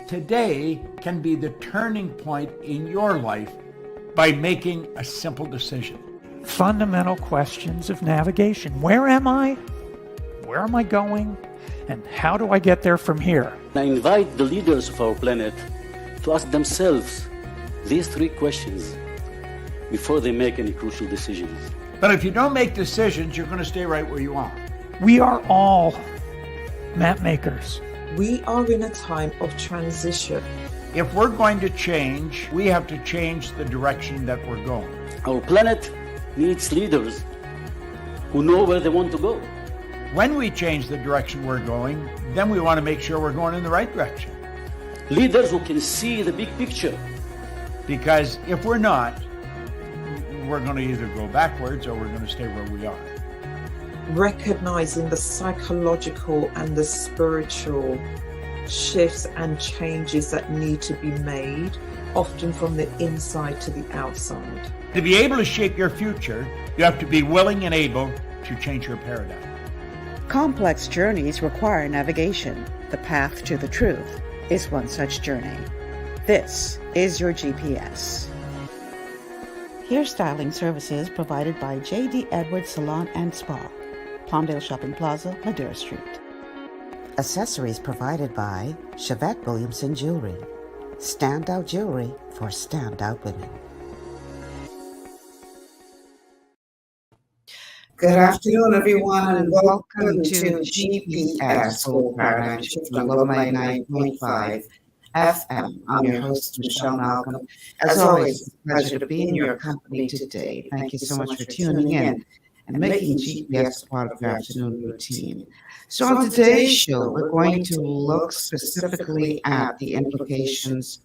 Today can be the turning point in your life by making a simple decision. Fundamental questions of navigation. Where am I? Where am I going? And how do I get there from here? I invite the leaders of our planet to ask themselves these three questions before they make any crucial decisions. But if you don't make decisions, you're going to stay right where you are. We are all map makers. We are in a time of transition. If we're going to change, we have to change the direction that we're going. Our planet needs leaders who know where they want to go. When we change the direction we're going, then we want to make sure we're going in the right direction. Leaders who can see the big picture. Because if we're not, we're going to either go backwards or we're going to stay where we are. Recognizing the psychological and the spiritual shifts and changes that need to be made, often from the inside to the outside. To be able to shape your future, you have to be willing and able to change your paradigm. Complex journeys require navigation. The path to the truth is one such journey. This is your GPS. Hairstyling services provided by J.D. Edwards Salon and Spa, Palmdale Shopping Plaza, Madera Street. Accessories provided by Chevette Williamson Jewelry. Standout jewelry for standout women. Good afternoon, everyone, and welcome to GPS Whole Paradigm Shift on Global 99.5 FM. I'm your host, Michelle Malcolm. As always, it's a pleasure to be in your company today. Thank you so much for tuning in and making GPS part of your afternoon routine. So on today's show, we're going to look specifically at the implications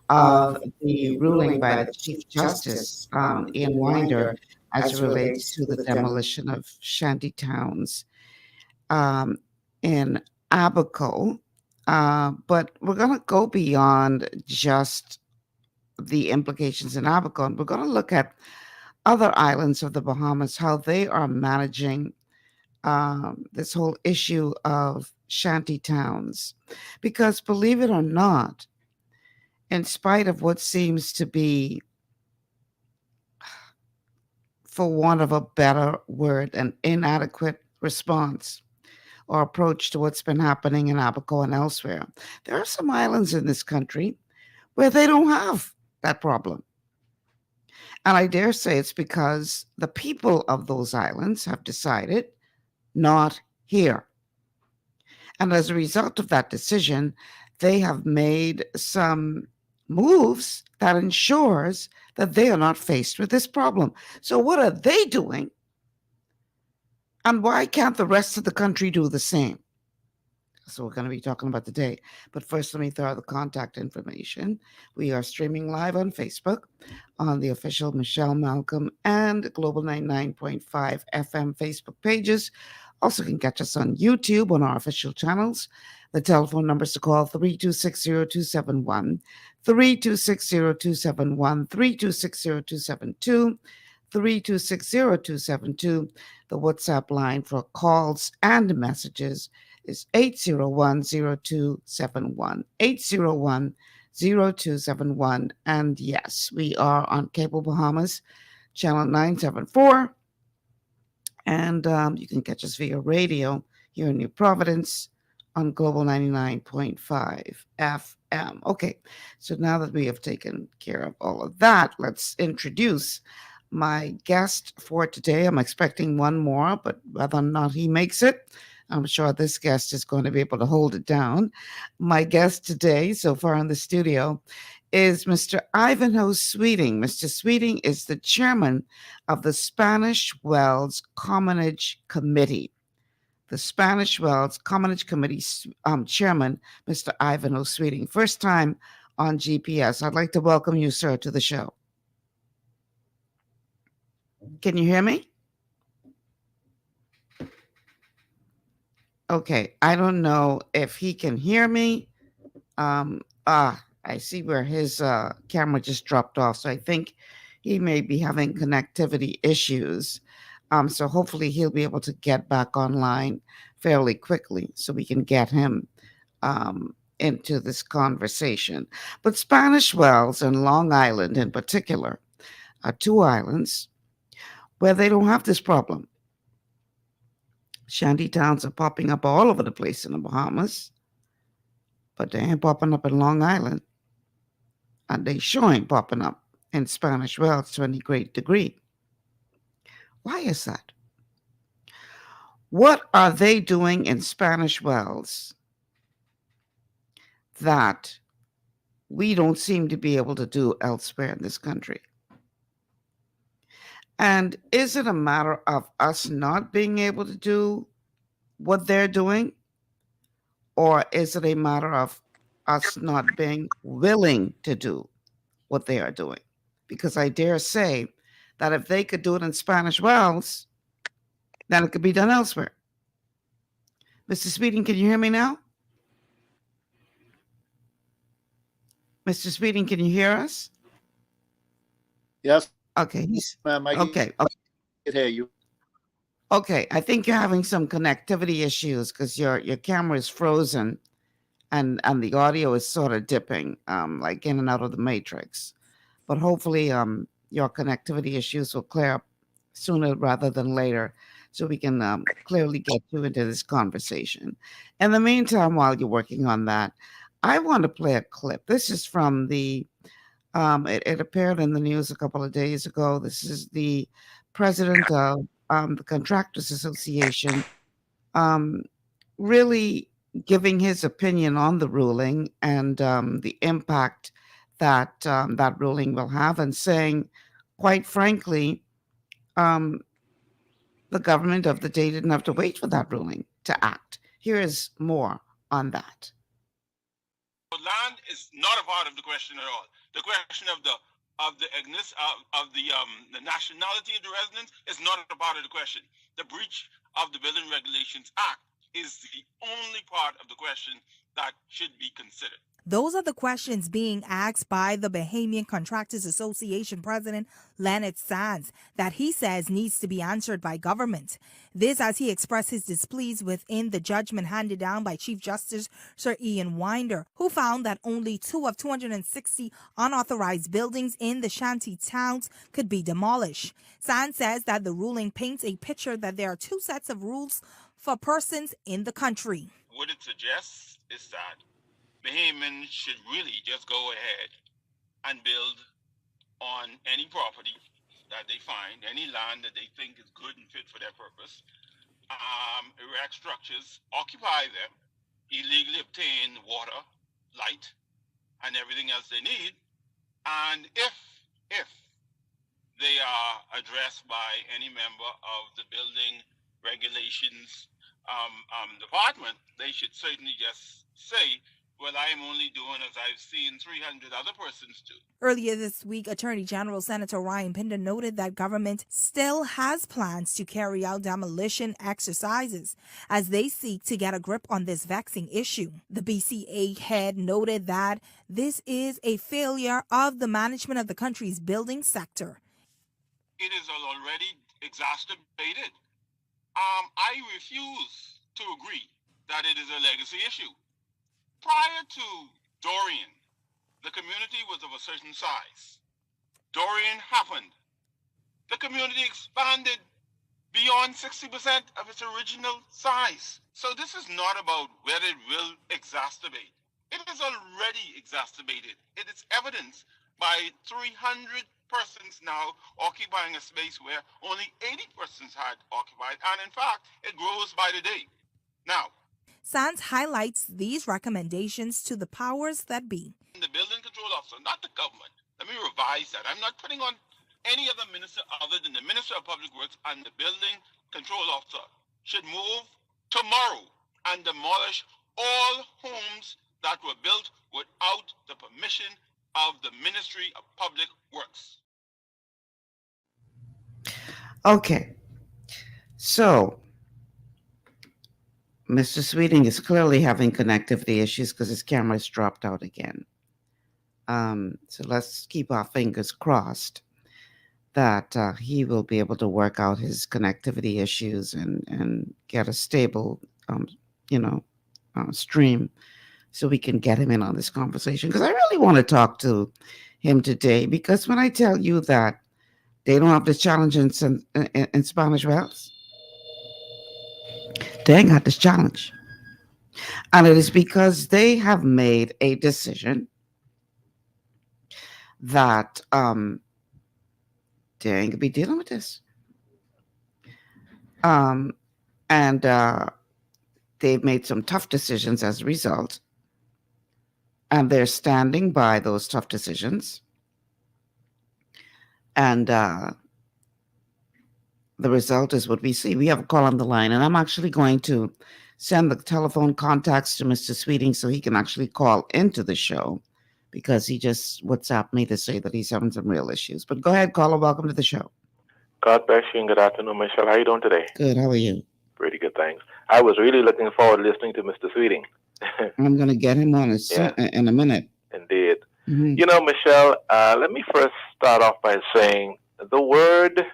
of the ruling by the Chief Justice, Ian Winder, as it relates to the demolition of Shantytowns in Abaco. But we're going to go beyond just the implications in Abaco, and we're going to look at other islands of the Bahamas, how they are managing this whole issue of shantytowns. Because believe it or not, in spite of what seems to be, for want of a better word, an inadequate response or approach to what's been happening in Abaco and elsewhere, there are some islands in this country where they don't have that problem. And I dare say it's because the people of those islands have decided not here. And as a result of that decision, they have made some moves that ensures that they are not faced with this problem. So what are they doing? And why can't the rest of the country do the same? So we're going to be talking about today. But first, let me throw out the contact information. We are streaming live on Facebook on the official Michelle Malcolm and Global 99.5 FM Facebook pages. Also can catch us on YouTube on our official channels. The telephone numbers to call 3260271, 3260271, 3260272, 3260272. The WhatsApp line for calls and messages is 801-0271, 801-0271. And yes, we are on Cable Bahamas, channel 974. And you can catch us via radio here in New Providence on Global 99.5 FM. Okay, so now that we have taken care of all of that, let's introduce my guest for today. I'm expecting one more, but whether or not he makes it, I'm sure this guest is going to be able to hold it down. My guest today, so far in the studio, is Mr. Ivanhoe Sweeting. Mr. Sweeting is the chairman of the Spanish Wells Commonage Committee. The Spanish Wells Commonage Committee chairman, Mr. Ivanhoe Sweeting. First time on GPS. I'd like to welcome you, sir, to the show. Can you hear me? Okay, I don't know if he can hear me. I see where his camera just dropped off, so I think he may be having connectivity issues. So hopefully he'll be able to get back online fairly quickly so we can get him into this conversation. But Spanish Wells and Long Island in particular are two islands where they don't have this problem. Shantytowns are popping up all over the place in the Bahamas, but they ain't popping up in Long Island. And they sure ain't popping up in Spanish Wells to any great degree. Why is that? What are they doing in Spanish Wells that we don't seem to be able to do elsewhere in this country? And is it a matter of us not being able to do what they're doing? Or is it a matter of us not being willing to do what they are doing? Because I dare say that if they could do it in Spanish Wells, then it could be done elsewhere. Mr. Speeding, can you hear me now? Mr. Speeding, can you hear us? Yes, Okay. ma'am. I Okay. can hear you. Okay. I think you're having some connectivity issues because your camera is frozen and the audio is sort of dipping, like in and out of the matrix. But hopefully your connectivity issues will clear up sooner rather than later so we can clearly get you into this conversation. In the meantime, while you're working on that, I want to play a clip. This is from the it appeared in the news a couple of days ago. This is the president of the Contractors Association really giving his opinion on the ruling and the impact that that ruling will have, and saying, quite frankly, the government of the day didn't have to wait for that ruling to act. Here is more on that. Land is not a part of the question at all. The question of the nationality of the residents is not a part of the question. The breach of the Building Regulations Act is the only part of the question that should be considered. Those are the questions being asked by the Bahamian Contractors Association president, Leonard Sands, that he says needs to be answered by government. This as he expressed his displeasure within the judgment handed down by Chief Justice Sir Ian Winder, who found that only 2 of 260 unauthorized buildings in the Shantytowns could be demolished. Sands says that the ruling paints a picture that there are two sets of rules for persons in the country. What it suggests is that Bahamians should really just go ahead and build on any property that they find, any land that they think is good and fit for their purpose, erect structures, occupy them, illegally obtain water, light, and everything else they need. And if they are addressed by any member of the building regulations department, they should certainly just say, well, I am only doing as I've seen 300 other persons do. Earlier this week, Attorney General Senator Ryan Pinder noted that government still has plans to carry out demolition exercises as they seek to get a grip on this vexing issue. The BCA head noted that this is a failure of the management of the country's building sector. It is already exacerbated. I refuse to agree that it is a legacy issue. Prior to Dorian, the community was of a certain size. Dorian happened. The community expanded beyond 60% of its original size. So this is not about whether it will exacerbate. It is already exacerbated. It is evidenced by 300 persons now occupying a space where only 80 persons had occupied. And in fact, it grows by the day. Now, Sands highlights these recommendations to the powers that be. The building control officer, not the government. Let me revise that. I'm not putting on any other minister other than the Minister of Public Works, and the building control officer should move tomorrow and demolish all homes that were built without the permission of the Ministry of Public Works. Okay, so Mr. Sweeting is clearly having connectivity issues because his camera's dropped out again. So let's keep our fingers crossed that he will be able to work out his connectivity issues and get a stable, you know, stream so we can get him in on this conversation. Because I really want to talk to him today. Because when I tell you that they don't have this challenge in Spanish Wells, they ain't got this challenge. And it is because they have made a decision that they ain't gonna be dealing with this. And they've made some tough decisions as a result. And they're standing by those tough decisions. And the result is what we see. We have a call on the line, and I'm actually going to send the telephone contacts to Mr. Sweeting so he can actually call into the show, because he just WhatsApped me to say that he's having some real issues. But go ahead, caller. Welcome to the show. God bless you and good afternoon, Michelle. How are you doing today? Good. How are you? Pretty good, thanks. I was really looking forward to listening to Mr. Sweeting. I'm going to get him on in a minute. Indeed. Mm-hmm. You know, Michelle, let me first start off by saying the word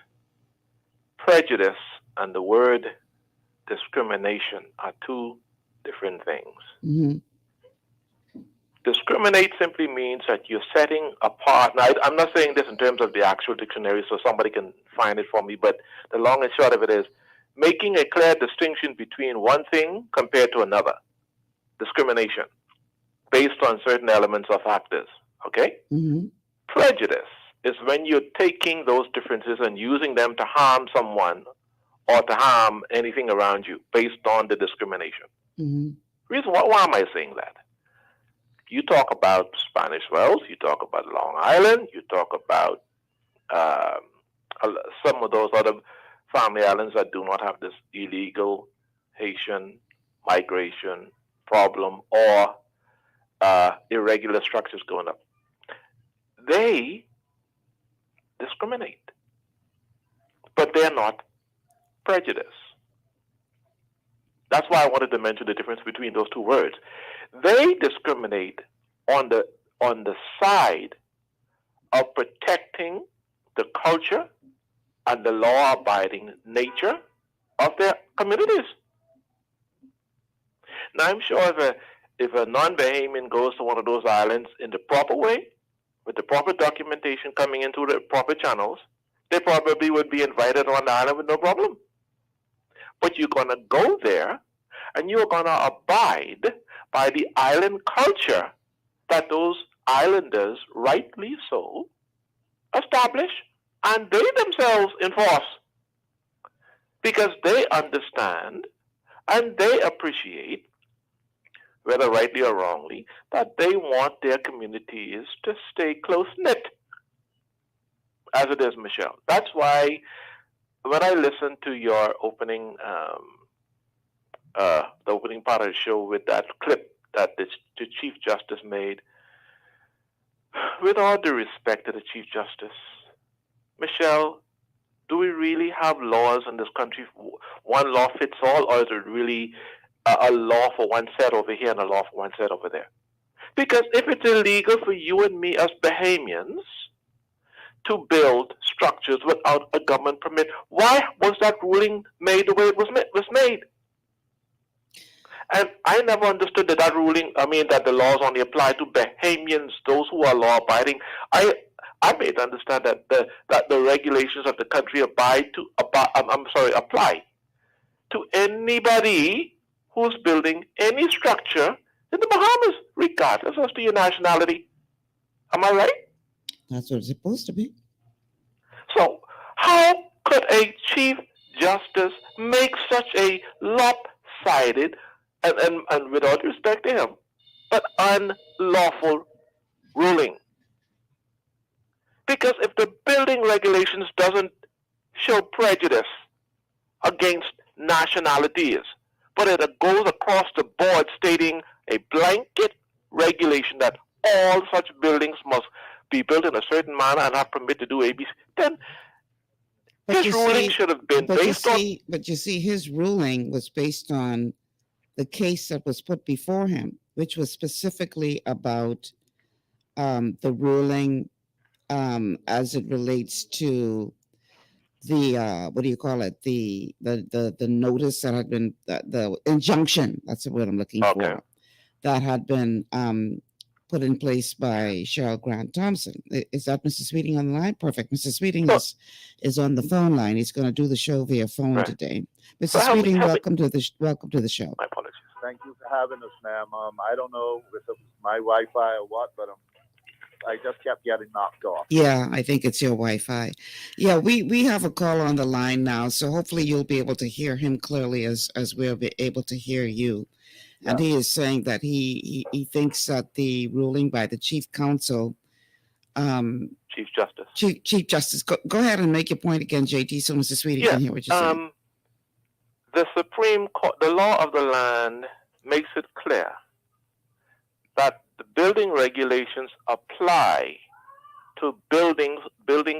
prejudice and the word discrimination are two different things. Mm-hmm. Discriminate simply means that you're setting apart. Now, I'm not saying this in terms of the actual dictionary, so somebody can find it for me, but the long and short of it is making a clear distinction between one thing compared to another. Discrimination based on certain elements or factors. Okay? Mm-hmm. Prejudice is when you're taking those differences and using them to harm someone or to harm anything around you based on the discrimination. Mm-hmm. Reason why am I saying that? You talk about Spanish Wells, you talk about Long Island, you talk about some of those other family islands that do not have this illegal Haitian migration problem or irregular structures going up. They discriminate, but they're not prejudice. That's why I wanted to mention the difference between those two words. They discriminate on the side of protecting the culture and the law-abiding nature of their communities. Now, I'm sure if a non-Bahamian goes to one of those islands in the proper way, with the proper documentation coming into the proper channels, they probably would be invited on the island with no problem. But you're going to go there and you're going to abide by the island culture that those islanders, rightly so, establish and they themselves enforce. Because they understand and they appreciate, whether rightly or wrongly, that they want their communities to stay close-knit, as it is, Michelle. That's why when I listened to your opening, the opening part of the show with that clip that the Chief Justice made, with all due respect to the Chief Justice, Michelle, do we really have laws in this country, one law fits all, or is it really a law for one set over here and a law for one set over there? Because if it's illegal for you and me as Bahamians to build structures without a government permit, why was that ruling made the way it was made? And I never understood that ruling, that the laws only apply to Bahamians, those who are law-abiding. I made to understand that the regulations of the country apply to anybody who's building any structure in the Bahamas, regardless as to your nationality. Am I right? That's what it's supposed to be. So how could a Chief Justice make such a lopsided, and with all respect to him, but unlawful ruling? Because if the building regulations doesn't show prejudice against nationalities, but it goes across the board stating a blanket regulation that all such buildings must be built in a certain manner and have permit to do ABC, then But His you ruling see, should have been based on. but you see, his ruling was based on the case that was put before him, which was specifically about the ruling as it relates to the what do you call it? The notice that had been the injunction. That's the word I'm looking Okay. for. That had been put in place by Cheryl Grant Thompson. Is that Mr. Sweeting on the line? Perfect. Mr. Sweeting So- is on the phone line. He's going to do the show via phone Right. today. So Mr. help me- Sweeting, help me- welcome to the show. My apologies. Thank you for having us, ma'am. I don't know if it was my Wi-Fi or what, but I just kept getting knocked off. Yeah, I think it's your Wi-Fi. Yeah, we have a caller on the line now, so hopefully you'll be able to hear him clearly as we'll be able to hear you. And he is saying that he thinks that the ruling by the Chief Counsel, Chief Justice. Chief Justice, go ahead and make your point again, JT, so Mr. Sweeting can hear what you're saying. The Supreme Court, the law of the land makes it clear that the building regulations apply to buildings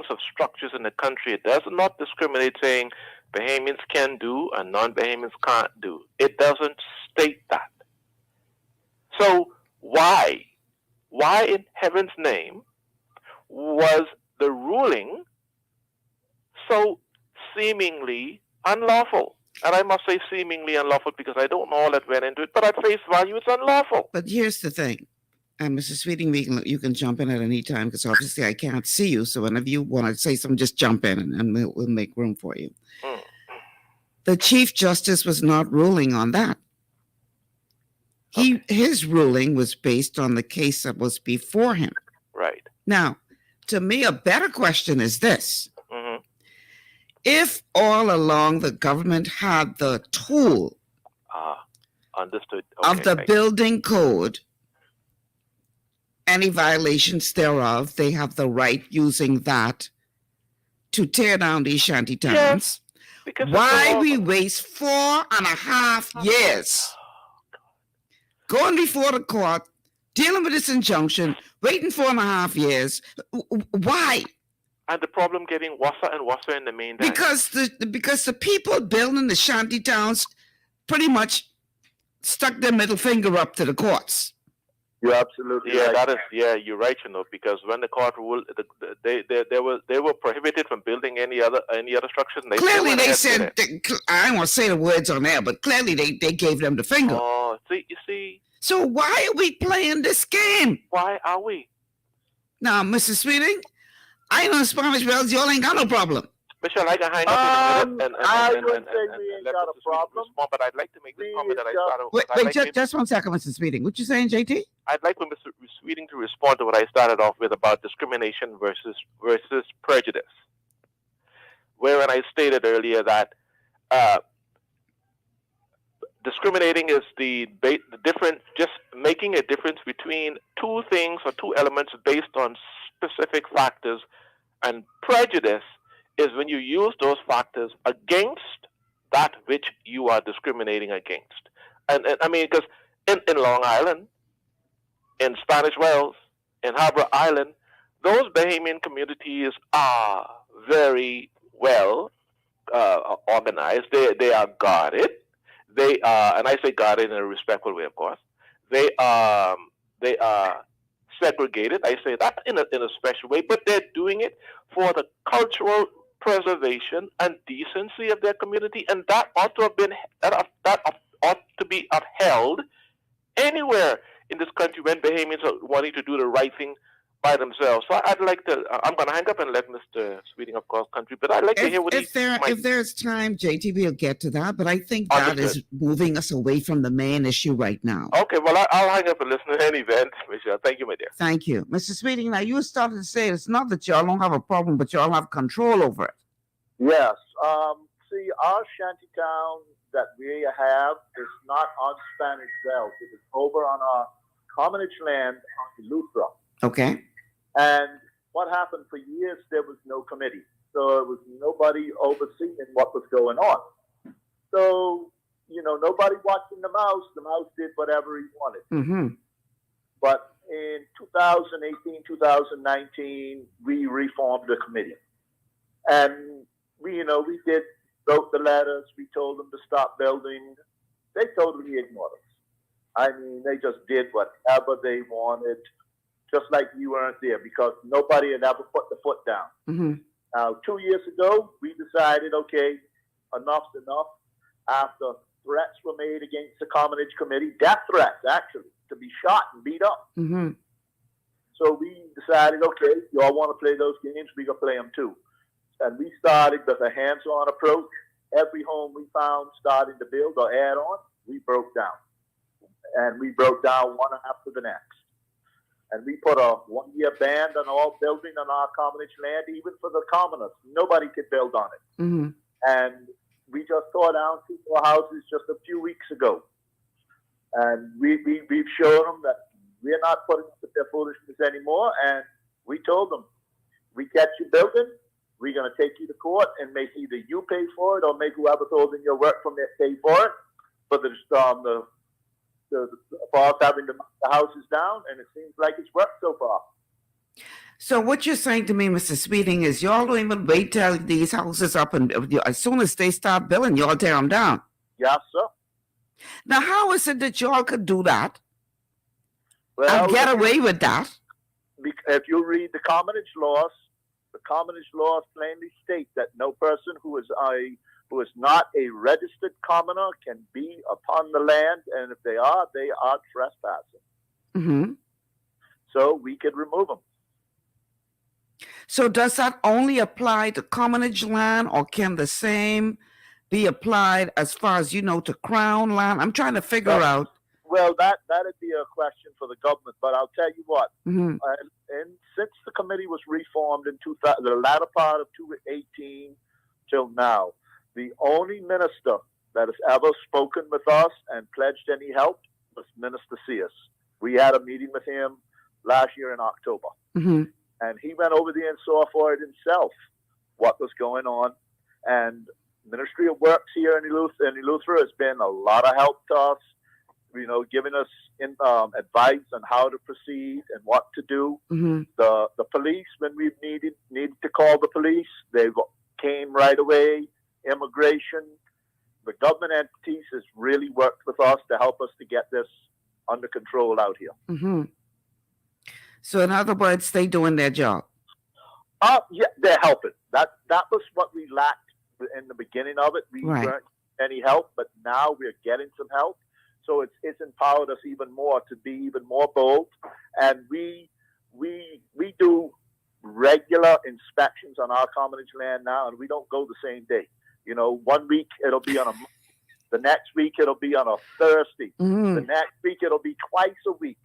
of structures in the country. It does not discriminate saying Bahamians can do and non-Bahamians can't do. It doesn't state that. So why in heaven's name was the ruling so seemingly unlawful? And I must say seemingly unlawful because I don't know all that went into it, but at face value, it's unlawful. But here's the thing, and Mr. Sweeting, you can jump in at any time because obviously I can't see you. So whenever you want to say something, just jump in and we'll make room for you. The Chief Justice was not ruling on that. His ruling was based on the case that was before him. Right. Now, to me, a better question is this. Mm-hmm. If all along the government had the tool Understood. of the building code, any violations thereof, they have the right using that to tear down these shanty towns. Because why we waste 4.5 years going before the court, dealing with this injunction, waiting 4.5 years? Why? And the problem getting worse and worse in the meantime. Because the people building the shanty towns pretty much stuck their middle finger up to the courts. You're absolutely Yeah, right. that is. Yeah, you're right. Because when the court ruled, they were prohibited from building any other structures. And Clearly, they said I don't want to say the words on air, but clearly they gave them the finger. Oh, you see. So why are we playing this game? Why are we? Now, Mr. Sweeting, I know Spanish bells. Y'all ain't got no problem. Michelle, I can hang up in a minute I wouldn't say we ain't got a problem. Respond, but I'd like to make this comment that I started. Wait, just 1 second, Mr. Sweeting. What you saying, JT? I'd like for Mr. Sweeting to respond to what I started off with about discrimination versus prejudice, wherein I stated earlier that discriminating is the different, just making a difference between two things or two elements based on specific factors, and prejudice is when you use those factors against that which you are discriminating against. And I mean, because in Long Island, in Spanish Wells, in Harbour Island, those Bahamian communities are very well organized. They are guarded. They are, and I say guarded in a respectful way, of course. They are segregated. I say that in a special way, but they're doing it for the cultural preservation and decency of their community, and that ought to have been that ought to be upheld anywhere in this country when Bahamians are wanting to do the right thing by themselves. So I'd like to. I'm going to hang up and let Mr. Sweeting of course country, but I'd like to hear what if there's time, JT, we'll get to that. But I think that is moving us away from the main issue right now. Okay, well I'll hang up and listen in any event, Michelle. Thank you, my dear. Thank you, Mr. Sweeting. Now you started to say it's not that y'all don't have a problem, but y'all have control over it. Yes. See, our shantytown that we have is not on Spanish Wells. It is over on our commonage land on Eleuthera. Okay. And what happened for years, there was no committee. So it was nobody overseeing what was going on. So, nobody watching the mouse. The mouse did whatever he wanted. Mm-hmm. But in 2018, 2019, we reformed the committee. And we wrote the letters. We told them to stop building. They totally ignored us. I mean, they just did whatever they wanted, just like you weren't there, because nobody had ever put the foot down. Mm-hmm. Now, 2 years ago, we decided, okay, enough's enough. After threats were made against the Commonage Committee, death threats, actually, to be shot and beat up. Mm-hmm. So we decided, okay, you all want to play those games, we can play them too. And we started with a hands-on approach. Every home we found starting to build or add on, we broke down. And we broke down one after the next. And we put a one-year ban on all building on our commonage land, even for the commoners. Nobody could build on it. Mm-hmm. And we just tore down 2 more houses just a few weeks ago. And we've shown them that we're not putting up with their foolishness anymore. And we told them, we catch you building, we're going to take you to court and make either you pay for it or make whoever's holding your work from there pay for it. But the boss having to knock the houses down, and it seems like it's worked so far. So what you're saying to me, Mr. Sweeting, is y'all don't even wait till these houses up, and as soon as they start building, y'all tear them down. Yes, sir. Now, how is it that y'all could do that Well, and get away with that? If you read the commonage laws plainly state that no person who is not a registered commoner can be upon the land, and if they are trespassing. Mm-hmm. So we could remove them. So does that only apply to commonage land, or can the same be applied as far as, to crown land? I'm trying to figure out. Well, that'd be a question for the government, but I'll tell you what. Mm-hmm. And since the committee was reformed in the latter part of 2018 till now, the only minister that has ever spoken with us and pledged any help was Minister Sears. We had a meeting with him last year in October. Mm-hmm. And he went over there and saw for it himself what was going on. And Ministry of Works here in Eleuthera has been a lot of help to us, giving us advice on how to proceed and what to do. Mm-hmm. The police, when we needed to call the police, they came right away. Immigration, the government entities has really worked with us to help us to get this under control out here. Mm-hmm. So in other words, they doing their job. Yeah, they're helping. That was what we lacked in the beginning of it. We weren't any help, but now we're getting some help. So it's empowered us even more to be even more bold. And we do regular inspections on our commonage land now, and we don't go the same day. 1 week it'll be on the next week it'll be on a Thursday. Mm-hmm. The next week it'll be twice a week.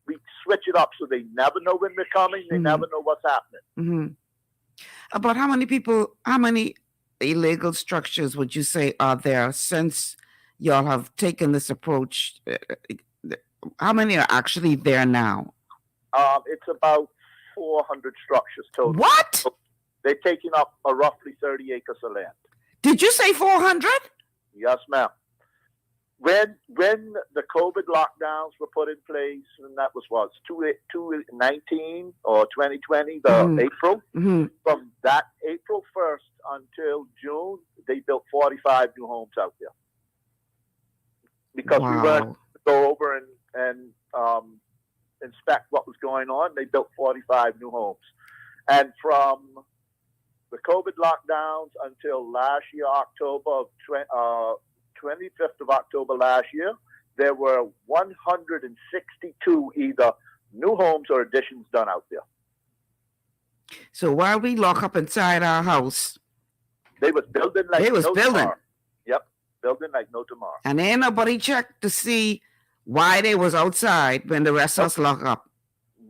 We switch it up so they never know when we're coming. They Mm-hmm. never know what's happening. Mm-hmm. About how many illegal structures would you say are there since y'all have taken this approach? How many are actually there now? It's about 400 structures total. What? They're taking up roughly 30 acres of land. Did you say 400? Yes, ma'am. When the COVID lockdowns were put in place, and that was 2019 or 2020, April. Mm-hmm. From that April 1st until June, they built 45 new homes out there. Because we weren't to go over and inspect what was going on, they built 45 new homes. And from the COVID lockdowns until last year, 25th of October last year, there were 162 either new homes or additions done out there. So while we lock up inside our house, they was building like tomorrow. Yep, building like no tomorrow. And ain't nobody checked to see why they was outside when the rest of us lock up.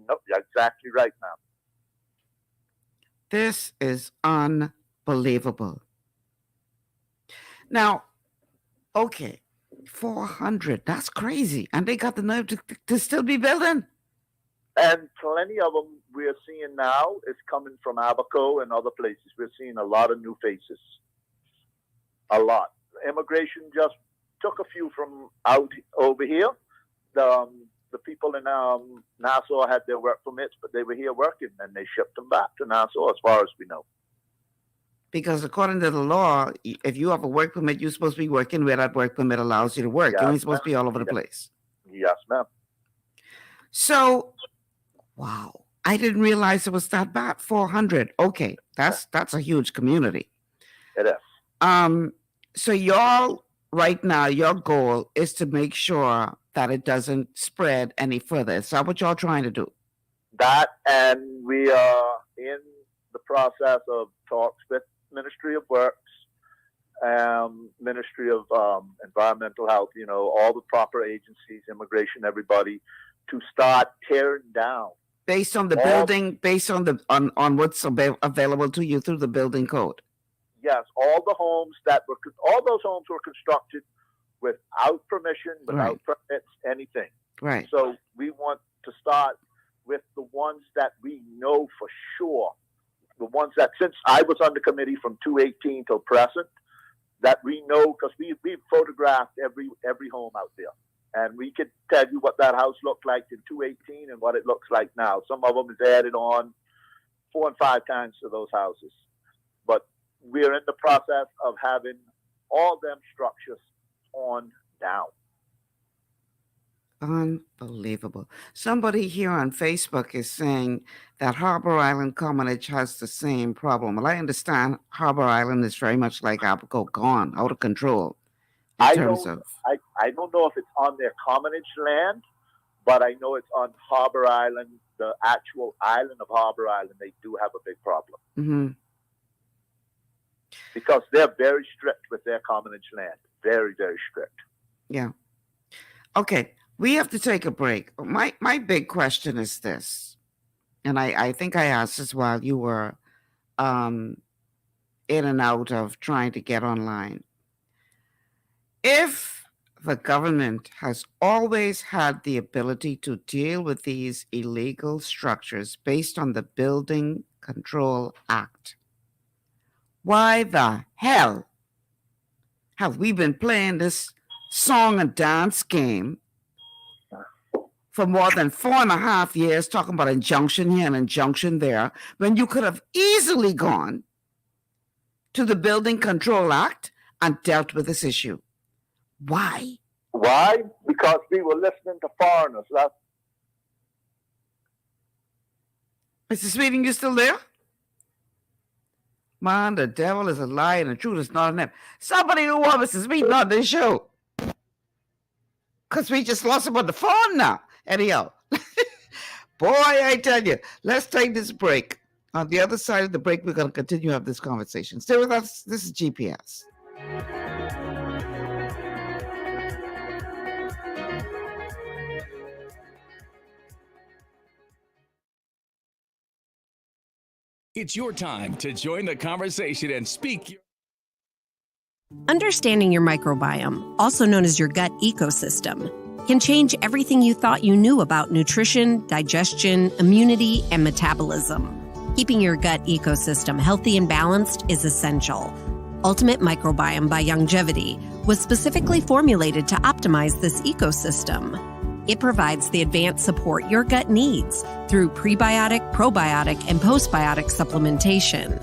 Nope, you're exactly right, ma'am. This is unbelievable. Now, okay, 400, that's crazy. And they got the nerve to still be building. And plenty of them we're seeing now is coming from Abaco and other places. We're seeing a lot of new faces. A lot. Immigration just took a few from out over here. The people in Nassau had their work permits, but they were here working, and they shipped them back to Nassau, as far as we know. Because according to the law, if you have a work permit, you're supposed to be working where that work permit allows you to work. You're only supposed to be all over the place. Yes, ma'am. So, wow, I didn't realize it was that bad. 400. Okay, that's a huge community. It is. So y'all right now, your goal is to make sure that it doesn't spread any further. Is that what y'all trying to do? That, and we are in the process of talks with Ministry of Works, Ministry of Environmental Health, all the proper agencies, immigration, everybody, to start tearing down. Based on the building, based on on what's available to you through the building code. Yes, all those homes were constructed without permission, without permits, anything. Right. So we want to start with the ones that we know for sure. The ones that, since I was on the committee from 2018 till present, that we know, because we've photographed every home out there. And we could tell you what that house looked like in 2018 and what it looks like now. Some of them is added on 4 and 5 times to those houses. But we're in the process of having all them structures torn down. Unbelievable. Somebody here on Facebook is saying that Harbor Island Commonage has the same problem. Well, I understand Harbor Island is very much like Abaco, gone, out of control. I don't know if it's on their commonage land, but I know it's on Harbor Island, the actual island of Harbor Island. They do have a big problem. Mm-hmm. Because they're very strict with their commonage land. Very, very strict. Yeah. Okay. We have to take a break. My big question is this, and I think I asked this while you were in and out of trying to get online. If the government has always had the ability to deal with these illegal structures based on the Building Control Act, why the hell have we been playing this song and dance game for more than 4.5 years, talking about injunction here and injunction there, when you could have easily gone to the Building Control Act and dealt with this issue? Why? Why? Because we were listening to foreigners. Mr. Sweeting, you still there? Man, the devil is a lie and the truth is not in them. Somebody who wants Mr. Sweeting on this show. Because we just lost him on the phone now. Anyhow, boy, I tell you, let's take this break. On the other side of the break, we're going to continue to have this conversation. Stay with us. This is GPS. It's your time to join the conversation and speak. Understanding your microbiome, also known as your gut ecosystem, can change everything you thought you knew about nutrition, digestion, immunity, and metabolism. Keeping your gut ecosystem healthy and balanced is essential. Ultimate Microbiome by Longevity was specifically formulated to optimize this ecosystem. It provides the advanced support your gut needs through prebiotic, probiotic, and postbiotic supplementation.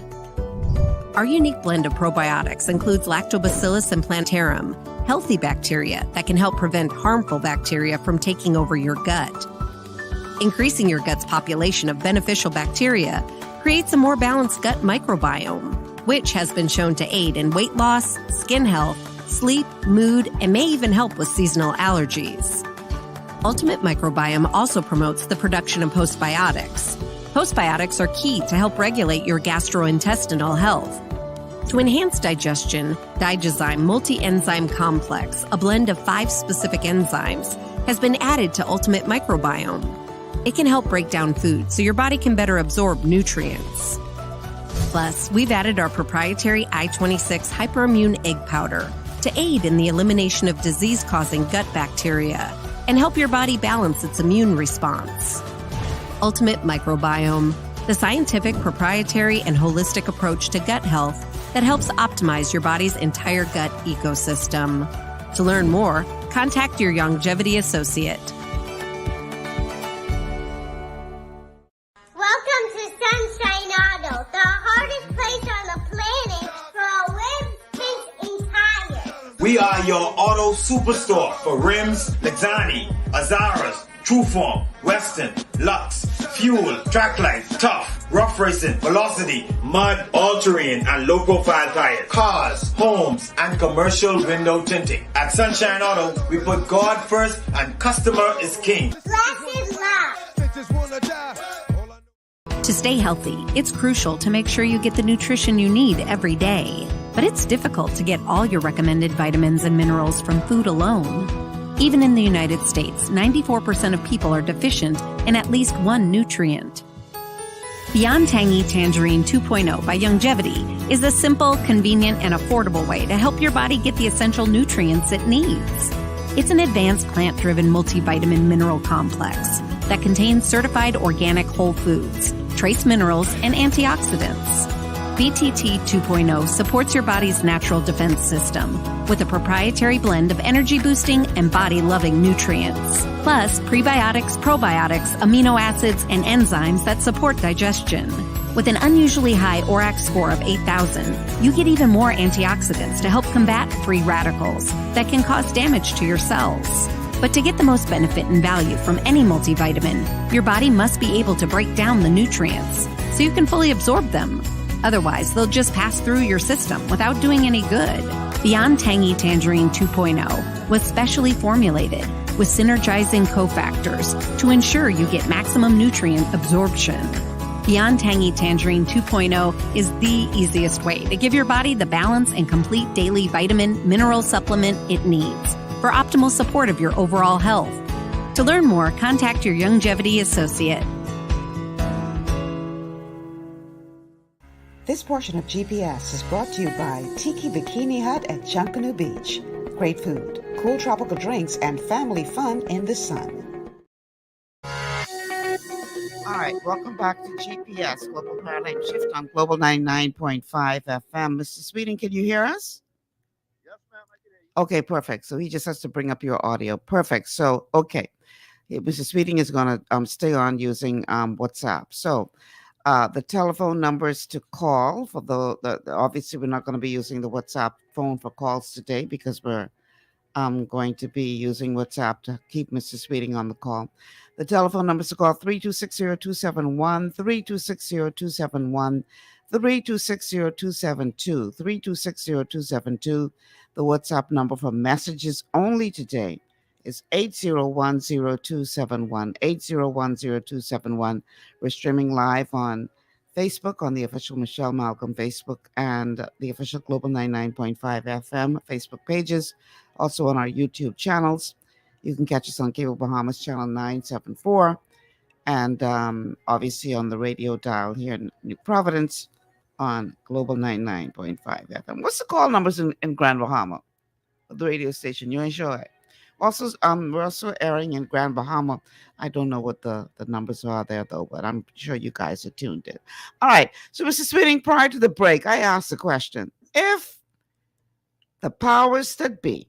Our unique blend of probiotics includes Lactobacillus and Plantarum, healthy bacteria that can help prevent harmful bacteria from taking over your gut. Increasing your gut's population of beneficial bacteria creates a more balanced gut microbiome, which has been shown to aid in weight loss, skin health, sleep, mood, and may even help with seasonal allergies. Ultimate Microbiome also promotes the production of postbiotics. Postbiotics are key to help regulate your gastrointestinal health. To enhance digestion, Digizyme Multi-Enzyme Complex, a blend of 5 specific enzymes, has been added to Ultimate Microbiome. It can help break down food so your body can better absorb nutrients. Plus, we've added our proprietary I-26 Hyperimmune Egg Powder to aid in the elimination of disease-causing gut bacteria and help your body balance its immune response. Ultimate Microbiome, the scientific, proprietary, and holistic approach to gut health that helps optimize your body's entire gut ecosystem. To learn more, contact your Longevity associate. Welcome to Sunshine Auto, the hardest place on the planet We are your auto superstore for rims, Lexani, Azaras, Trueform, Western, Lux, Fuel, Trackline, Tough, Rough Racing, Velocity, Mud, All-Terrain, and low-profile tires, cars, homes, and commercial window tinting. At Sunshine Auto, we put God first and customer is king. To stay healthy, it's crucial to make sure you get the nutrition you need every day. But it's difficult to get all your recommended vitamins and minerals from food alone. Even in the United States, 94% of people are deficient in at least one nutrient. Beyond Tangy Tangerine 2.0 by Longevity is a simple, convenient, and affordable way to help your body get the essential nutrients it needs. It's an advanced plant-driven multivitamin mineral complex that contains certified organic whole foods, trace minerals, and antioxidants. BTT 2.0 supports your body's natural defense system with a proprietary blend of energy-boosting and body-loving nutrients, plus prebiotics, probiotics, amino acids, and enzymes that support digestion. With an unusually high ORAC score of 8,000, you get even more antioxidants to help combat free radicals that can cause damage to your cells. But to get the most benefit and value from any multivitamin, your body must be able to break down the nutrients so you can fully absorb them. Otherwise, they'll just pass through your system without doing any good. Beyond Tangy Tangerine 2.0 was specially formulated with synergizing cofactors to ensure you get maximum nutrient absorption. Beyond Tangy Tangerine 2.0 is the easiest way to give your body the balance and complete daily vitamin mineral supplement it needs for optimal support of your overall health. To learn more, contact your Longevity associate. This portion of GPS is brought to you by Tiki Bikini Hut at Junkanoo Beach. Great food, cool tropical drinks, and family fun in the sun. All right, welcome back to GPS, Global Paradigm Shift on Global 99.5 FM. Mr. Sweeting, can you hear us? Yes, ma'am, I can hear you. Okay, perfect. So he just has to bring up your audio. Perfect. So, okay. Mr. Sweeting is going to stay on using WhatsApp. So, the telephone numbers to call for the obviously we're not going to be using the WhatsApp phone for calls today because we're going to be using WhatsApp to keep Mr. Sweeting on the call. The telephone numbers to call 3260271, 3260271, 3260272, 3260272. The WhatsApp number for messages only today is 8010271, 8010271. We're streaming live on Facebook on the official Michelle Malcolm Facebook and the official Global 99.5 FM Facebook pages, also on our YouTube channels. You can catch us on Cable Bahamas channel 974 and obviously on the radio dial here in New Providence on Global 99.5 FM. What's the call numbers in Grand Bahama? The radio station, you enjoy. Also, we're also airing in Grand Bahama. I don't know what the numbers are there, though, but I'm sure you guys are tuned in. All right. So, Mr. Sweeting, prior to the break, I asked the question, if the powers that be,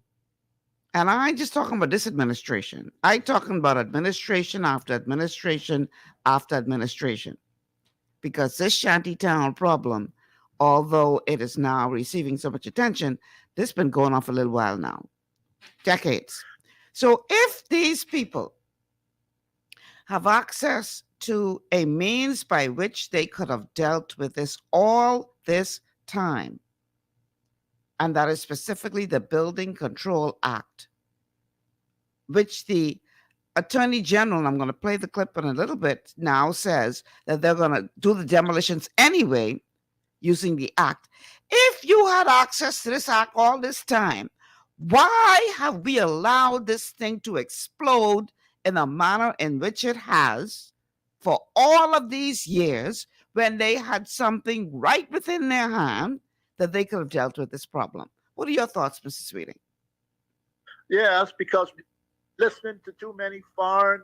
and I ain't just talking about this administration, I talking about administration after administration after administration, because this Shantytown problem, although it is now receiving so much attention, this has been going on for a little while now, decades. So if these people have access to a means by which they could have dealt with this all this time, and that is specifically the Building Control Act, which the Attorney General, and I'm going to play the clip in a little bit now, says that they're going to do the demolitions anyway using the act. If you had access to this act all this time, why have we allowed this thing to explode in a manner in which it has for all of these years when they had something right within their hand that they could have dealt with this problem? What are your thoughts, Mr. Sweeting? Yeah, that's because listening to too many foreign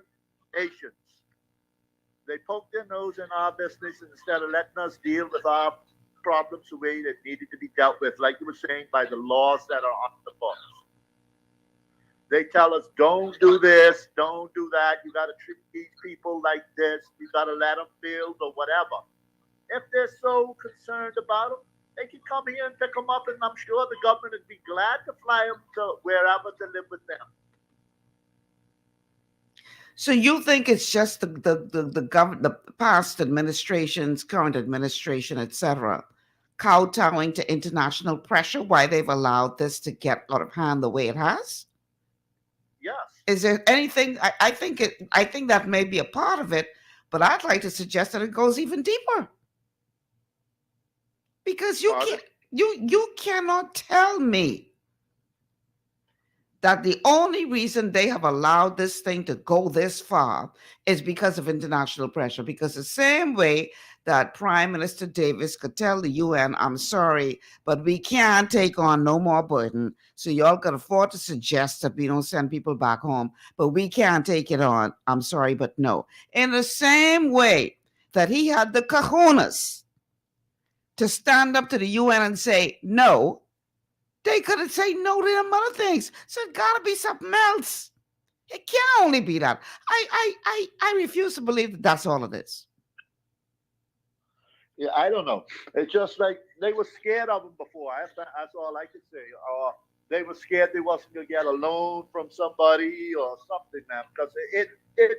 nations. They poke their nose in our business instead of letting us deal with our problems the way that needed to be dealt with, like you were saying, by the laws that are on the books. They tell us, don't do this, don't do that. You got to treat these people like this. You got to let them build or whatever. If they're so concerned about them, they can come here and pick them up, and I'm sure the government would be glad to fly them to wherever to live with them. So you think it's just the past administrations, current administration, etc., kowtowing to international pressure? Why they've allowed this to get out of hand the way it has? Yes. Is there anything? I think that may be a part of it, but I'd like to suggest that it goes even deeper. Because you cannot tell me that the only reason they have allowed this thing to go this far is because of international pressure. Because the same way that Prime Minister Davis could tell the UN, I'm sorry, but we can't take on no more burden. So y'all can afford to suggest that we don't send people back home, but we can't take it on. I'm sorry, but no. In the same way that he had the cojones to stand up to the UN and say no, they couldn't say no to them other things. So it gotta be something else. It can't only be that. I refuse to believe that that's all it is. Yeah, I don't know. It's just like they were scared of them before. That's all I can say. They were scared they wasn't going to get a loan from somebody or something now. Because it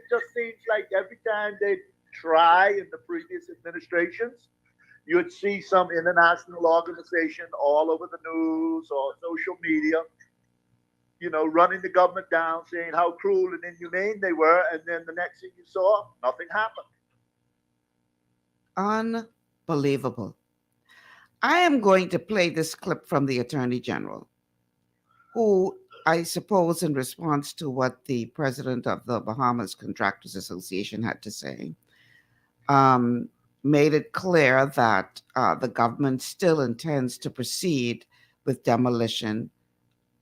just seems like every time they try in the previous administrations, you'd see some international organization all over the news or social media, running the government down, saying how cruel and inhumane they were. And then the next thing you saw, nothing happened. Unbelievable. I am going to play this clip from the Attorney General, who, I suppose, in response to what the president of the Bahamas Contractors Association had to say, made it clear that the government still intends to proceed with demolition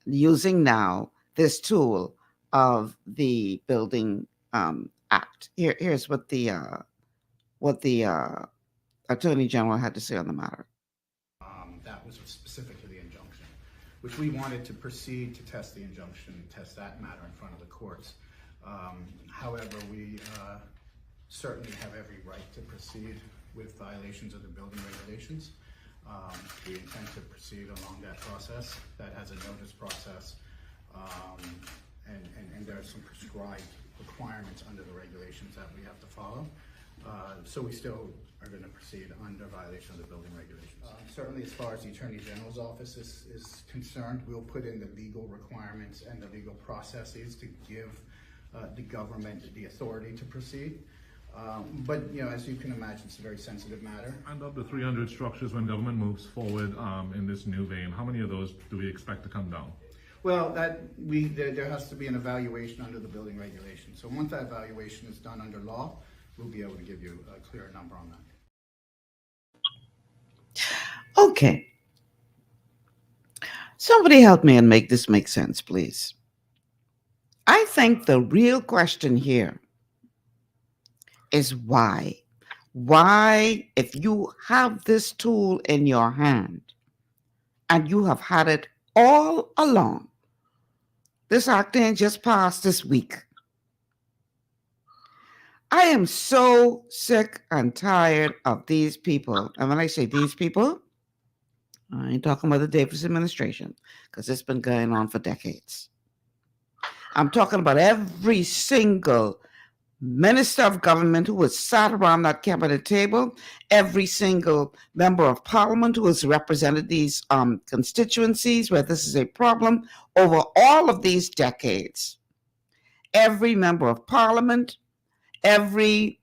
using now this tool of the Building Act. Here's what the Attorney General had to say on the matter. That was specific to the injunction, which we wanted to proceed to test the injunction, test that matter in front of the courts. However, we certainly have every right to proceed with violations of the building regulations. We intend to proceed along that process. That has a notice process, and there are some prescribed requirements under the regulations that we have to follow. So we still are going to proceed under violation of the building regulations. Certainly, as far as the Attorney General's office is concerned, we'll put in the legal requirements and the legal processes to give the government the authority to proceed. But, as you can imagine, it's a very sensitive matter. And of the 300 structures, when government moves forward in this new vein, how many of those do we expect to come down? Well, there has to be an evaluation under the building regulations. So once that evaluation is done under law, we'll be able to give you a clearer number on that. Okay. Somebody help me and make this make sense, please. I think the real question here is why? Why, if you have this tool in your hand and you have had it all along, this act ain't just passed this week. I am so sick and tired of these people. And when I say these people, I ain't talking about the Davis administration, because it's been going on for decades. I'm talking about every single minister of government who has sat around that cabinet table, every single member of parliament who has represented these constituencies where this is a problem over all of these decades. Every member of parliament, every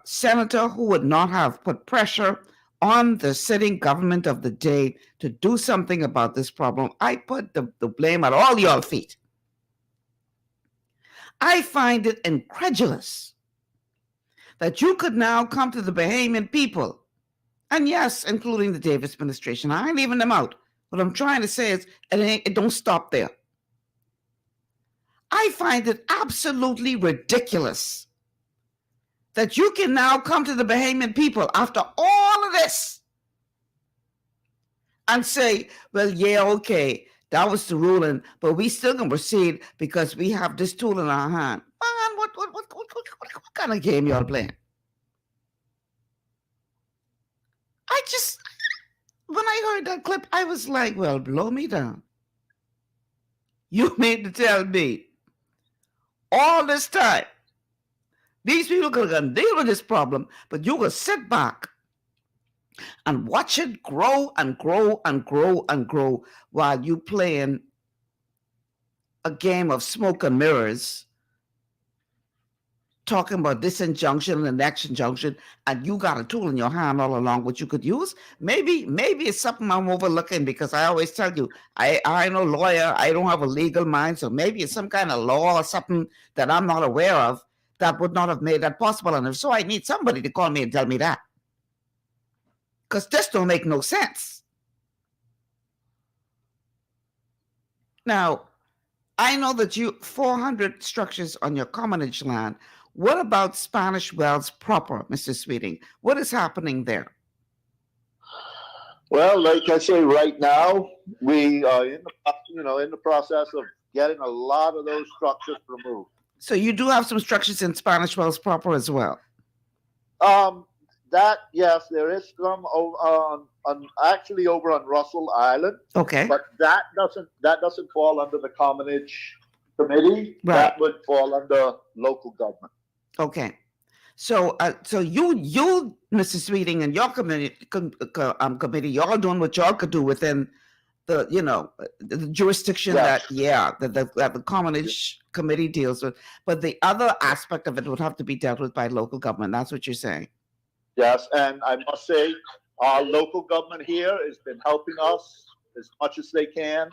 senator who would not have put pressure on the sitting government of the day to do something about this problem, I put the blame at all y'all feet. I find it incredulous that you could now come to the Bahamian people, and yes, including the Davis administration. I ain't leaving them out. What I'm trying to say is it don't stop there. I find it absolutely ridiculous that you can now come to the Bahamian people after all of this and say, well, yeah, okay, that was the ruling, but we still can proceed because we have this tool in our hand. Man, what kind of game y'all playing? when I heard that clip, I was like, well, blow me down. You mean to tell me all this time, these people are going to deal with this problem, but you will sit back and watch it grow and grow and grow and grow while you playing a game of smoke and mirrors, talking about this injunction and the next injunction, and you got a tool in your hand all along which you could use. Maybe it's something I'm overlooking, because I always tell you, I'm no lawyer, I don't have a legal mind, so maybe it's some kind of law or something that I'm not aware of that would not have made that possible. And if so, I need somebody to call me and tell me that, because this don't make no sense. Now, I know that you 400 structures on your commonage land. What about Spanish Wells proper, Mr. Sweeting? What is happening there? Well, like I say, right now we are in the process of getting a lot of those structures removed. So you do have some structures in Spanish Wells proper as well. Yes, there is some actually over on Russell Island. Okay. But that doesn't fall under the commonage committee. Right. That would fall under local government. Okay. So you, Mr. Sweeting, and your committee, y'all doing what y'all could do within the the jurisdiction that the commonage committee deals with. But the other aspect of it would have to be dealt with by local government. That's what you're saying. Yes, and I must say, our local government here has been helping us as much as they can,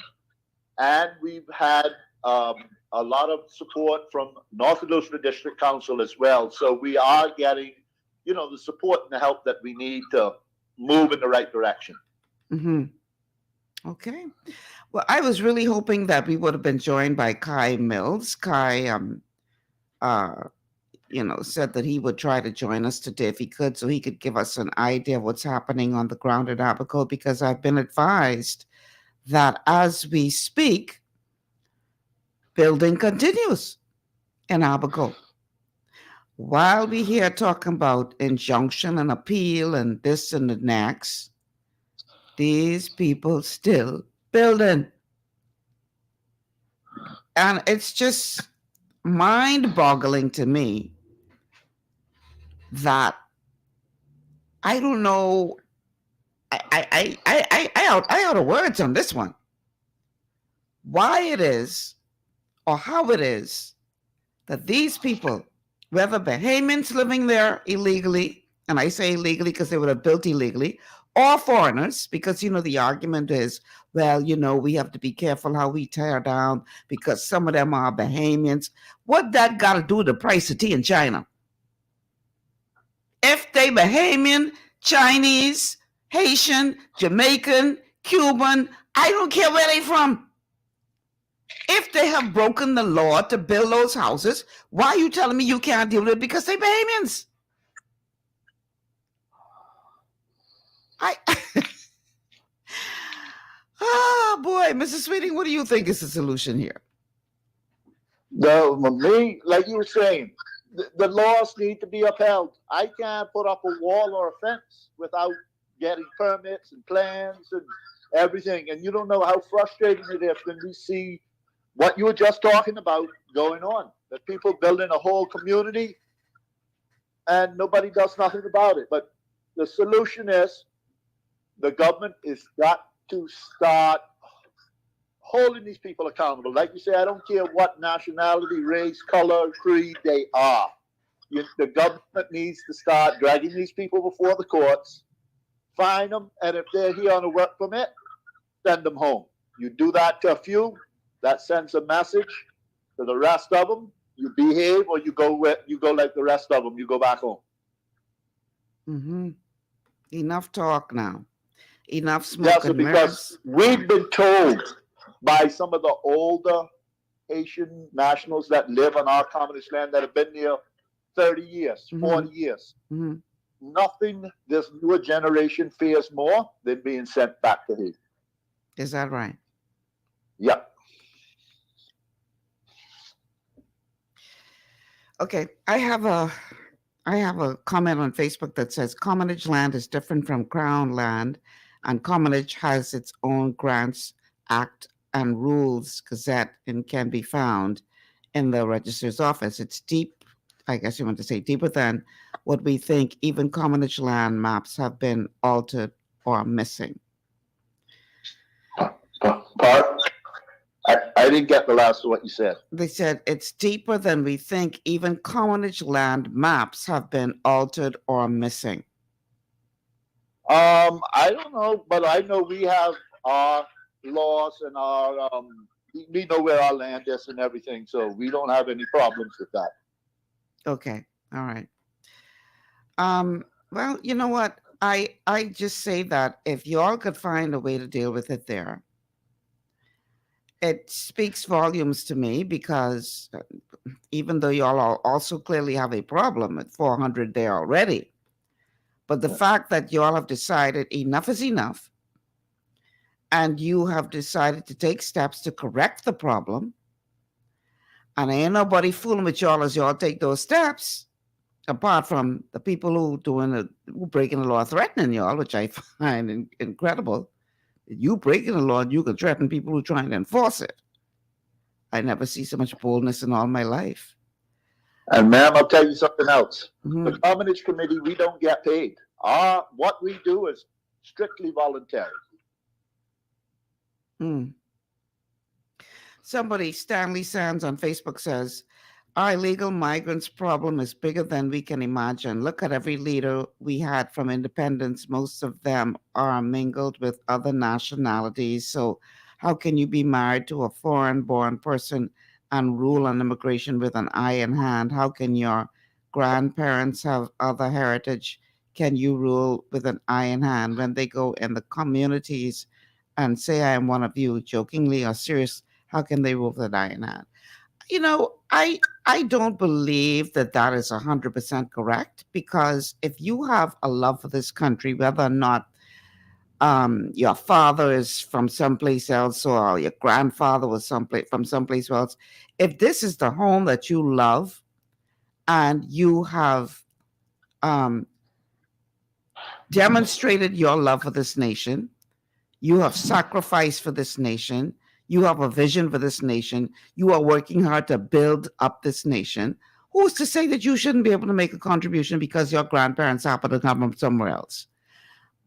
and we've had a lot of support from North Elizabeth District Council as well. So we are getting, the support and the help that we need to move in the right direction. Mm-hmm. Okay. Well, I was really hoping that we would have been joined by Kai Mills. Kai, said that he would try to join us today if he could, so he could give us an idea of what's happening on the ground at Abaco, because I've been advised that as we speak, building continues in Abaco. While we here talking about injunction and appeal and this and the next, these people still building. And it's just mind-boggling to me that I don't know. I out of words on this one. Why it is, or how it is, that these people, whether Bahamians living there illegally, and I say illegally because they would have built illegally, or foreigners, because the argument is, well, we have to be careful how we tear down because some of them are Bahamians. What that got to do with the price of tea in China? If they Bahamian, Chinese, Haitian, Jamaican, Cuban, I don't care where they from. If they have broken the law to build those houses, why are you telling me you can't deal with it because they Bahamians? Oh boy, Mrs. Sweeting, what do you think is the solution here? Like you were saying, the laws need to be upheld. I can't put up a wall or a fence without getting permits and plans and everything. And you don't know how frustrating it is when we see what you were just talking about going on. That people building a whole community and nobody does nothing about it. But the solution is the government has got to start holding these people accountable. Like you say, I don't care what nationality, race, color, creed they are. The government needs to start dragging these people before the courts, fine them, and if they're here on a work permit, send them home. You do that to a few, that sends a message to the rest of them. You behave, or you go like the rest of them. You go back home. Mm-hmm. Enough talk now. Enough smoke and because we've been told by some of the older Haitian nationals that live on our communist land that have been there 30 years, 40 years. Mm-hmm. Nothing this newer generation fears more than being sent back to Haiti. Is that right? Yep. Okay, I have a comment on Facebook that says commonage land is different from crown land, And Commonage has its own Grants Act and Rules Gazette and can be found in the registrar's office. It's deep, I guess you want to say deeper than what we think. Even Commonage land maps have been altered or missing. I didn't get the last of what you said. They said it's deeper than we think. Even Commonage land maps have been altered or missing. I don't know, but I know we have our laws and our we know where our land is and everything, so we don't have any problems with that. Okay, all right. Well, you know what? I just say that if y'all could find a way to deal with it there, it speaks volumes to me, because even though y'all also clearly have a problem at 400 there already, but the fact that y'all have decided enough is enough, and you have decided to take steps to correct the problem, and ain't nobody fooling with y'all as y'all take those steps, apart from the people who breaking the law threatening y'all, which I find incredible. You breaking the law, and you can threaten people who are trying to enforce it. I never see so much boldness in all my life. And ma'am, I'll tell you something else. The Commonage Committee, we don't get paid. What we do is strictly voluntary. Somebody, Stanley Sands on Facebook, says, our illegal migrants problem is bigger than we can imagine. Look at every leader we had from independence. Most of them are mingled with other nationalities. So how can you be married to a foreign-born person and rule on immigration with an iron hand? How can your grandparents have other heritage? Can you rule with an iron hand? When they go in the communities and say, I am one of you, jokingly or serious, how can they rule with an iron hand? You know, I don't believe that that is 100% correct, because if you have a love for this country, whether or not your father is from someplace else or your grandfather was from someplace else, if this is the home that you love and you have demonstrated your love for this nation, you have sacrificed for this nation, you have a vision for this nation, you are working hard to build up this nation, who's to say that you shouldn't be able to make a contribution because your grandparents happen to come from somewhere else?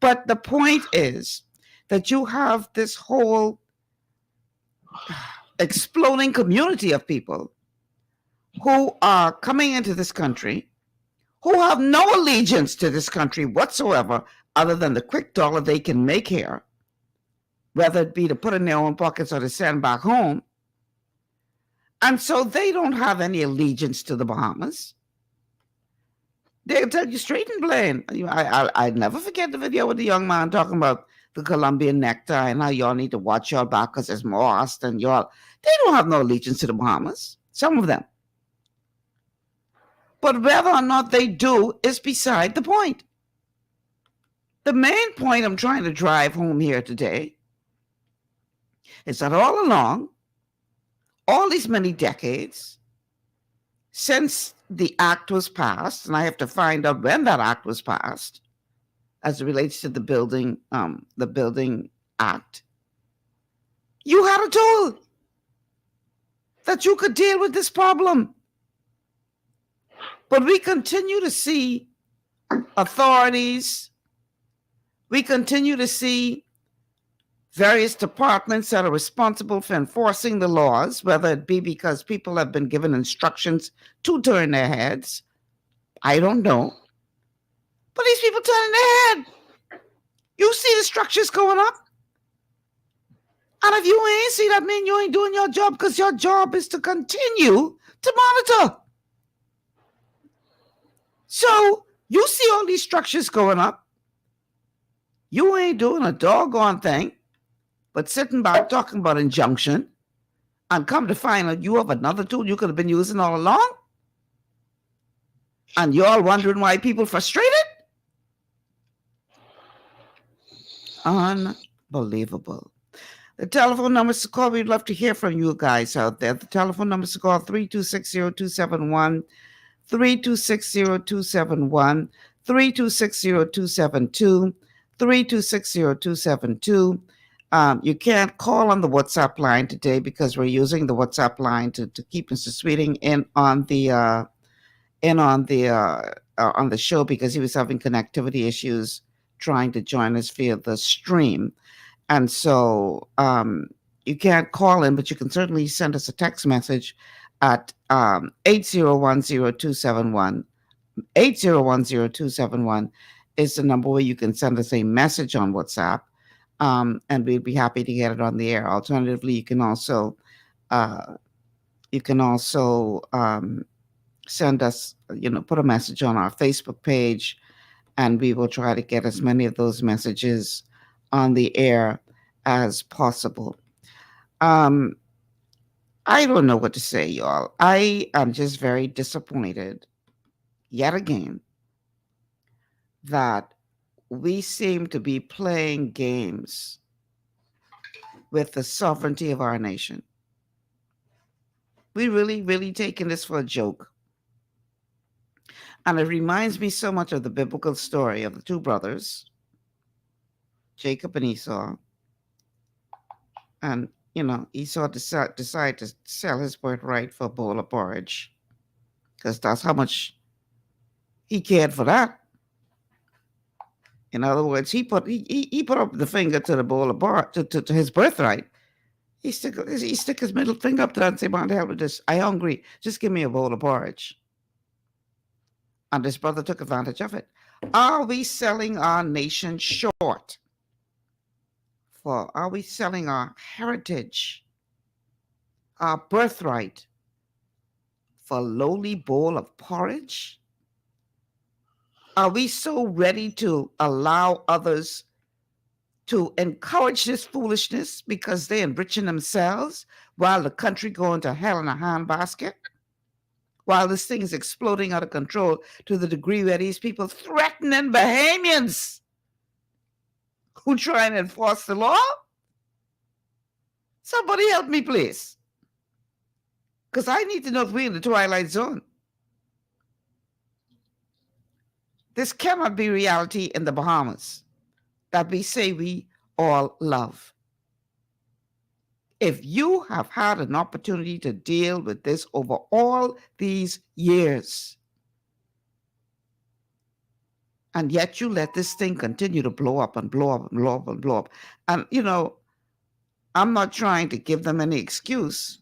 But the point is that you have this whole exploding community of people who are coming into this country, who have no allegiance to this country whatsoever, other than the quick dollar they can make here, whether it be to put in their own pockets or to send back home. And so they don't have any allegiance to the Bahamas. They'll tell you straight and plain. I never forget the video with the young man talking about the Colombian nectar and how y'all need to watch your back because there's more us than y'all. They don't have no allegiance to the Bahamas, some of them. But whether or not they do is beside the point. The main point I'm trying to drive home here today is that all along, all these many decades, since the act was passed, and I have to find out when that act was passed, as it relates to the building act, you had a tool that you could deal with this problem. But we continue to see authorities, we continue to see various departments that are responsible for enforcing the laws, whether it be because people have been given instructions to turn their heads. I don't know. But these people turning their head. You see the structures going up. And if you ain't see that, mean you ain't doing your job, because your job is to continue to monitor. So you see all these structures going up. You ain't doing a doggone thing but sitting back talking about injunction, and come to find out you have another tool you could have been using all along? And you're all wondering why people frustrated? Unbelievable. The telephone numbers to call, we'd love to hear from you guys out there. The telephone numbers to call, 3260271, 3260271, 3260272, 3260272. You can't call on the WhatsApp line today because we're using the WhatsApp line to keep Mr. Sweeting on the show because he was having connectivity issues trying to join us via the stream. And so you can't call in, but you can certainly send us a text message at 8010271. 8010271 is the number where you can send us a message on WhatsApp, and we'd be happy to get it on the air. Alternatively, you can also send us, put a message on our Facebook page, and we will try to get as many of those messages on the air as possible. I don't know what to say, y'all. I am just very disappointed yet again that we seem to be playing games with the sovereignty of our nation. We really taking this for a joke. And it reminds me so much of the biblical story of the two brothers, Jacob and Esau. And, Esau decided to sell his birthright for a bowl of porridge because that's how much he cared for that. In other words, he put up the finger to the bowl of porridge, to his birthright. He stick his middle finger up to that and say, "Man, the hell with this. I hungry. Just give me a bowl of porridge." And his brother took advantage of it. Are we selling our nation short? Are we selling our heritage, our birthright, for a lowly bowl of porridge? Are we so ready to allow others to encourage this foolishness because they're enriching themselves while the country going to hell in a handbasket? While this thing is exploding out of control to the degree where these people threatening Bahamians who try and enforce the law? Somebody help me, please. Because I need to know if we're in the twilight zone. This cannot be reality in the Bahamas that we say we all love. If you have had an opportunity to deal with this over all these years, and yet you let this thing continue to blow up and blow up and blow up and blow up. And, I'm not trying to give them any excuse,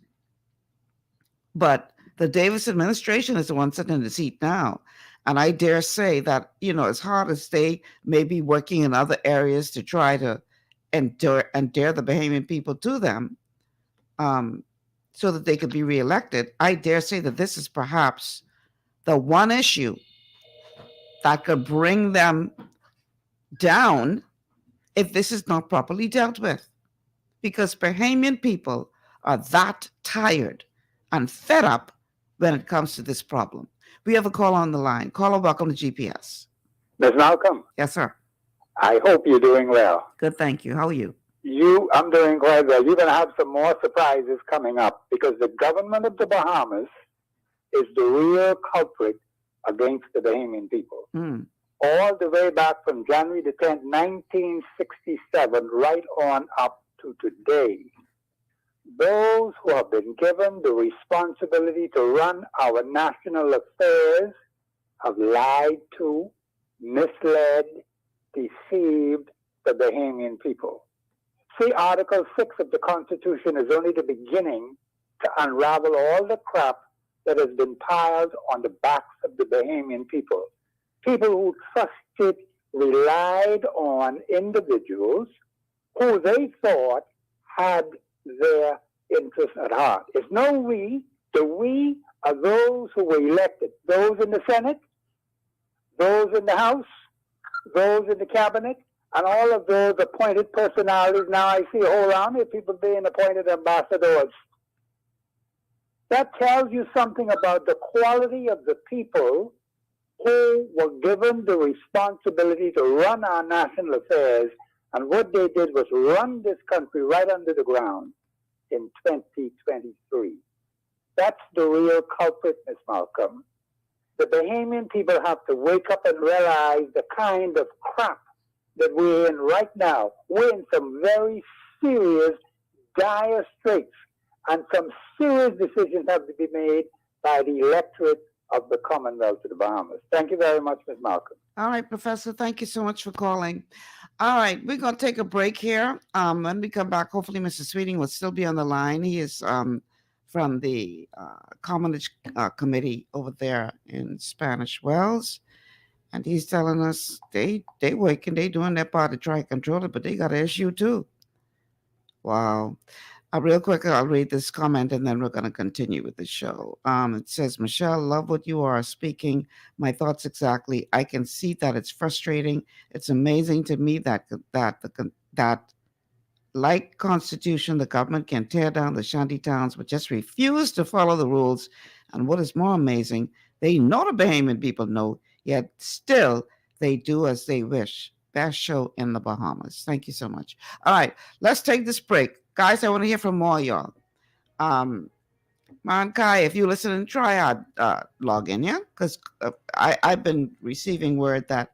but the Davis administration is the one sitting in the seat now. And I dare say that, as hard as they may be working in other areas to try to endear the Bahamian people to them, so that they could be reelected, I dare say that this is perhaps the one issue that could bring them down if this is not properly dealt with. Because Bahamian people are that tired and fed up when it comes to this problem. We have a call on the line. Caller, welcome to GPS. Ms. Malcolm. Yes, sir. I hope you're doing well. Good, thank you. How are you? I'm doing quite well. You're going to have some more surprises coming up because the government of the Bahamas is the real culprit against the Bahamian people. All the way back from January the 10th, 1967, right on up to today, those who have been given the responsibility to run our national affairs have lied to, misled, deceived the Bahamian people. See, Article 6 of the Constitution is only the beginning to unravel all the crap that has been piled on the backs of the Bahamian people. People who trusted, relied on individuals who they thought had their interests at heart. It's no we. The we are those who were elected. Those in the Senate, those in the House, those in the Cabinet, and all of those appointed personalities. Now I see a whole army of people being appointed ambassadors. That tells you something about the quality of the people who were given the responsibility to run our national affairs, and what they did was run this country right under the ground in 2023. That's the real culprit, Ms. Malcolm. The Bahamian people have to wake up and realize the kind of crap that we're in right now. We're in some very serious, dire straits, and some serious decisions have to be made by the electorate of the Commonwealth of the Bahamas. Thank you very much, Ms. Malcolm. All right, Professor, thank you so much for calling. All right, we're going to take a break here. When we come back, hopefully Mr. Sweeting will still be on the line. He is from the Commonwealth Committee over there in Spanish Wells. And he's telling us they working, they doing their part to try and control it, but they got an issue too. Wow. Real quick, I'll read this comment and then we're going to continue with the show. It says, Michelle, love what you are speaking. My thoughts exactly. I can see that it's frustrating. It's amazing to me that like Constitution, the government can tear down the Shantytowns, but just refuse to follow the rules. And what is more amazing, they know the Bahamian people know, yet still they do as they wish. Best show in the Bahamas. Thank you so much. All right, let's take this break. Guys, I want to hear from more of y'all. Man Kai, if you listen and try out log in, yeah? Because I've been receiving word that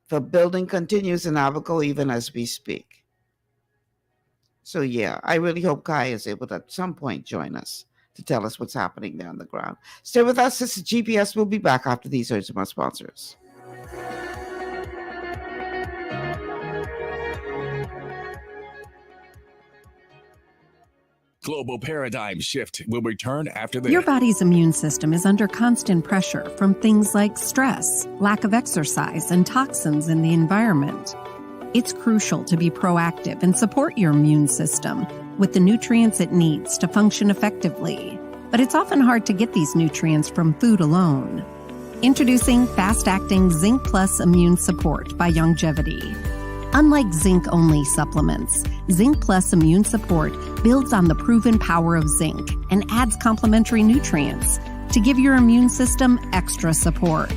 the building continues in Abaco even as we speak. So yeah, I really hope Kai is able to at some point join us to tell us what's happening there on the ground. Stay with us. This is GPS. We'll be back after these words from our sponsors. Global Paradigm Shift will return after this. Your body's immune system is under constant pressure from things like stress, lack of exercise, and toxins in the environment. It's crucial to be proactive and support your immune system with the nutrients it needs to function effectively. But it's often hard to get these nutrients from food alone. Introducing fast-acting Zinc Plus Immune Support by Longevity. Unlike zinc-only supplements, Zinc Plus Immune Support builds on the proven power of zinc and adds complementary nutrients to give your immune system extra support.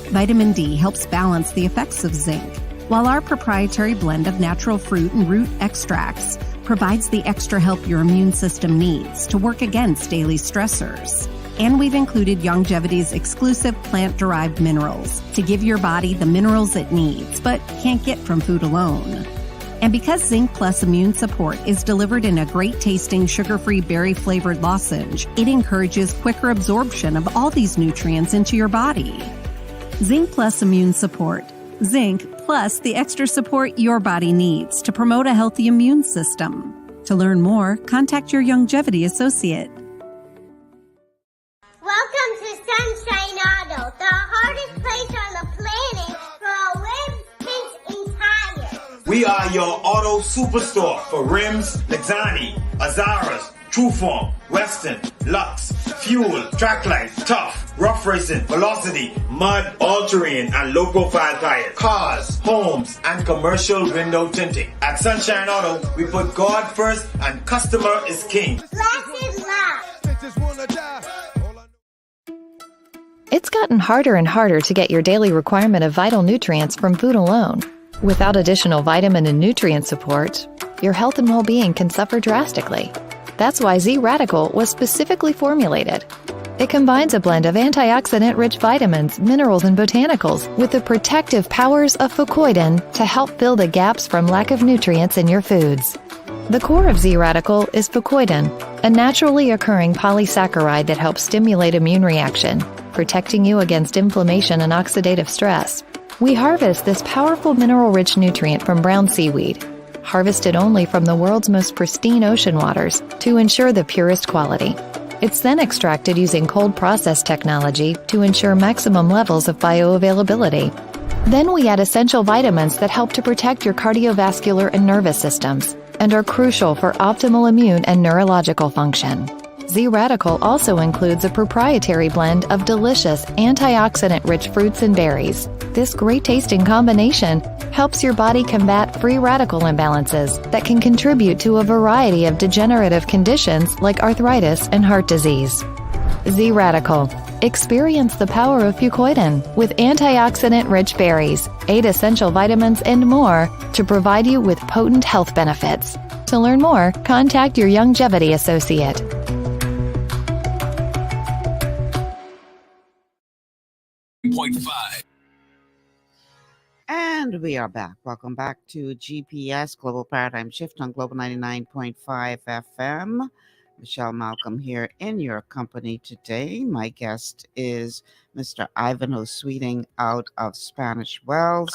Vitamin D helps balance the effects of zinc, while our proprietary blend of natural fruit and root extracts provides the extra help your immune system needs to work against daily stressors. And we've included Longevity's exclusive plant-derived minerals to give your body the minerals it needs, but can't get from food alone. And because Zinc Plus Immune Support is delivered in a great-tasting, sugar-free, berry-flavored lozenge, it encourages quicker absorption of all these nutrients into your body. Zinc Plus Immune Support. Zinc plus the extra support your body needs to promote a healthy immune system. To learn more, contact your Longevity associate. Welcome to Sunshine Auto, the hardest place on the planet for rims, paints, and tires. We are your auto superstore for rims, Lexani, Azaras, Trueform, Western, Lux, Fuel, Tracklight, Tough, Rough Racing, Velocity, Mud, All-Terrain, and low-profile tires. Cars, homes, and commercial window tinting. At Sunshine Auto, we put God first and customer is king. Blessed love. It's gotten harder and harder to get your daily requirement of vital nutrients from food alone. Without additional vitamin and nutrient support, your health and well-being can suffer drastically. That's why Z-Radical was specifically formulated. It combines a blend of antioxidant-rich vitamins, minerals, and botanicals with the protective powers of fucoidan to help fill the gaps from lack of nutrients in your foods. The core of Z-Radical is fucoidan, a naturally occurring polysaccharide that helps stimulate immune reaction, protecting you against inflammation and oxidative stress. We harvest this powerful mineral-rich nutrient from brown seaweed, harvested only from the world's most pristine ocean waters to ensure the purest quality. It's then extracted using cold process technology to ensure maximum levels of bioavailability. Then we add essential vitamins that help to protect your cardiovascular and nervous systems and are crucial for optimal immune and neurological function. Z-Radical also includes a proprietary blend of delicious antioxidant-rich fruits and berries. This great-tasting combination helps your body combat free radical imbalances that can contribute to a variety of degenerative conditions like arthritis and heart disease. Z-Radical. Experience the power of fucoidan with antioxidant-rich berries, 8 essential vitamins, and more to provide you with potent health benefits. To learn more, contact your Longevity associate. And we are back. Welcome back to GPS Global Paradigm Shift on Global 99.5 FM. Michelle Malcolm here in your company today. My guest is Mr. Ivanhoe Sweeting out of Spanish Wells,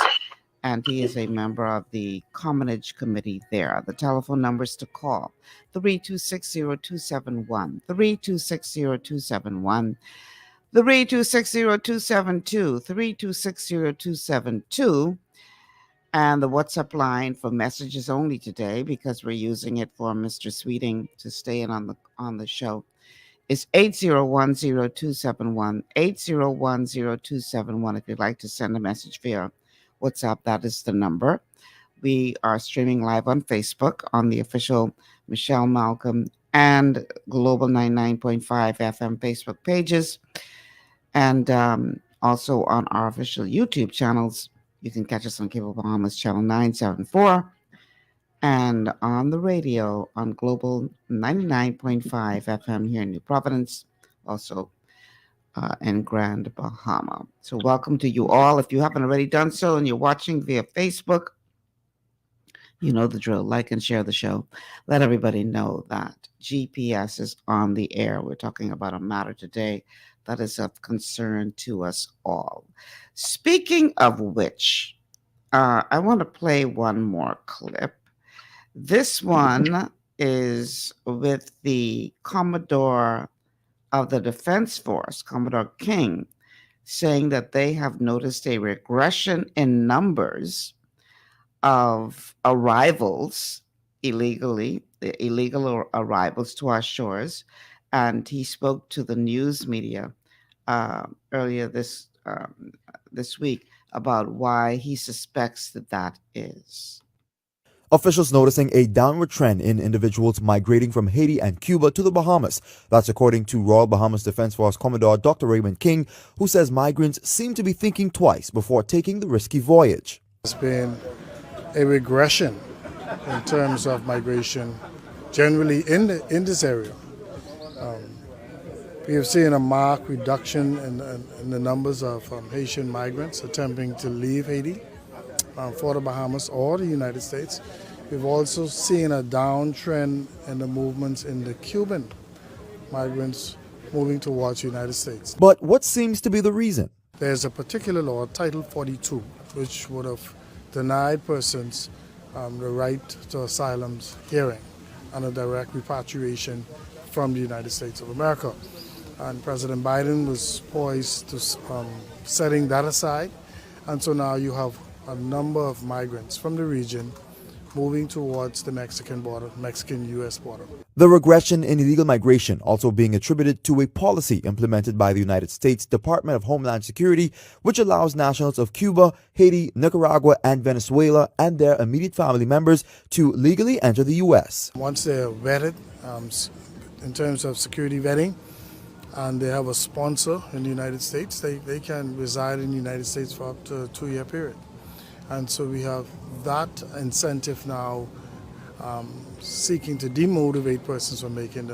and he is a member of the Commonage Committee there. The telephone numbers to call 3260271, 3260271. 3260272, 3260272, and the WhatsApp line for messages only today, because we're using it for Mr. Sweeting to stay in on the show, is 8010271, 8010271. If you'd like to send a message via WhatsApp, that is the number. We are streaming live on Facebook on the official Michelle Malcolm and Global 99.5 FM Facebook pages. And also on our official YouTube channels. You can catch us on Cable Bahamas Channel 974 and on the radio on Global 99.5 FM here in New Providence, also in Grand Bahama. So welcome to you all. If you haven't already done so and you're watching via Facebook, you know the drill. Like and share the show. Let everybody know that GPS is on the air. We're talking about a matter today that is of concern to us all. Speaking of which, I want to play one more clip. This one is with the Commodore of the Defense Force, Commodore King, saying that they have noticed a regression in numbers of arrivals illegal arrivals to our shores. And he spoke to the news media earlier this week about why he suspects that is. Officials noticing a downward trend in individuals migrating from Haiti and Cuba to the Bahamas. That's according to Royal Bahamas Defense Force Commodore Dr. Raymond King, who says migrants seem to be thinking twice before taking the risky voyage. There's been a regression in terms of migration generally in this area. We have seen a marked reduction in the numbers of Haitian migrants attempting to leave Haiti for the Bahamas or the United States. We've also seen a downtrend in the movements in the Cuban migrants moving towards the United States. But what seems to be the reason? There's a particular law, Title 42, which would have denied persons the right to asylum's hearing and a direct repatriation from the United States of America. And President Biden was poised to setting that aside. And so now you have a number of migrants from the region moving towards the Mexican border, Mexican-U.S. border. The regression in illegal migration also being attributed to a policy implemented by the United States Department of Homeland Security, which allows nationals of Cuba, Haiti, Nicaragua, and Venezuela and their immediate family members to legally enter the U.S. Once they're vetted in terms of security vetting, and they have a sponsor in the United States, they can reside in the United States for up to a 2-year period. And so we have that incentive now seeking to demotivate persons from making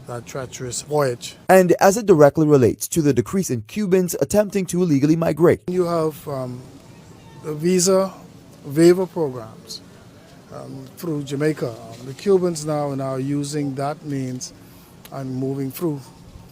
that treacherous voyage. And as it directly relates to the decrease in Cubans attempting to illegally migrate. You have the visa waiver programs through Jamaica. The Cubans now are using that means and moving through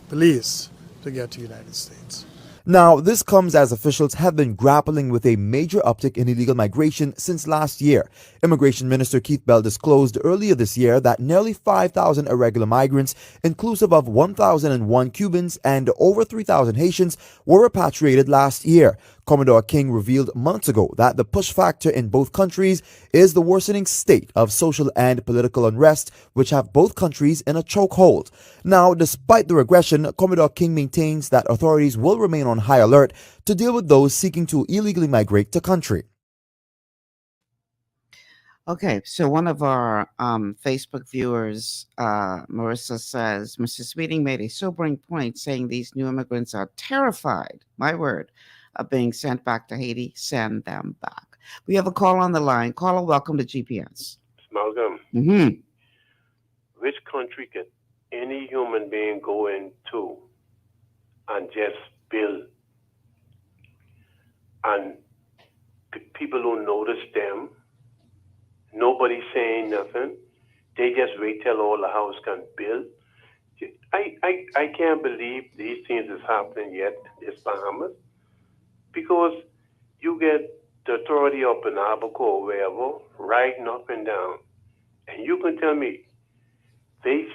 Belize to get to the United States. Now, this comes as officials have been grappling with a major uptick in illegal migration since last year. Immigration Minister Keith Bell disclosed earlier this year that nearly 5,000 irregular migrants, inclusive of 1,001 Cubans and over 3,000 Haitians, were repatriated last year. Commodore King revealed months ago that the push factor in both countries is the worsening state of social and political unrest, which have both countries in a chokehold. Now, despite the regression, Commodore King maintains that authorities will remain on high alert to deal with those seeking to illegally migrate to country. Okay, so one of our Facebook viewers, Marissa, says, Mr. Sweeting made a sobering point saying these new immigrants are terrified, my word, of being sent back to Haiti. Send them back. We have a call on the line. Caller, welcome to GPS. Malcolm, Which country can any human being go into and just build and people don't notice them. Nobody's saying nothing. They just wait till all the house can build. I can't believe these things is happening yet in this Bahamas, because you get the authority up in Abaco or wherever riding up and down, and you can tell me they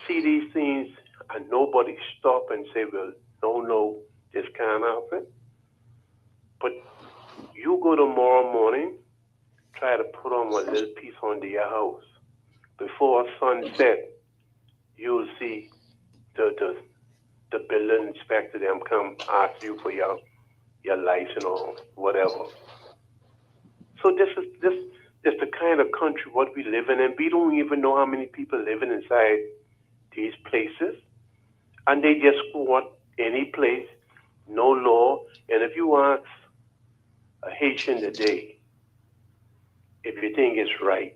see these things and nobody stop and say, well, no, this can't happen. But you go tomorrow morning, try to put on a little piece on your house. Before sunset, you'll see the building inspector them come ask you for your license or whatever. So this is the kind of country what we live in, and we don't even know how many people living inside these places, and they just squat any place, no law. And if you ask a Haitian today if you think it's right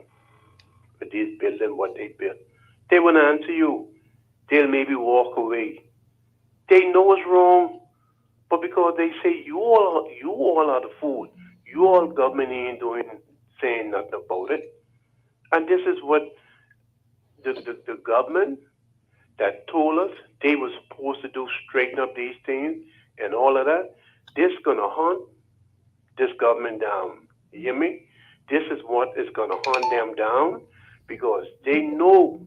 with these buildings, what they built, they won't answer you. They'll maybe walk away. They know it's wrong, but because they say you all are the fool, you all government ain't saying nothing about it. And this is what the government that told us they were supposed to do, straighten up these things and all of that. This gonna hunt this government down. You hear me? This is what is gonna hunt them down, because they know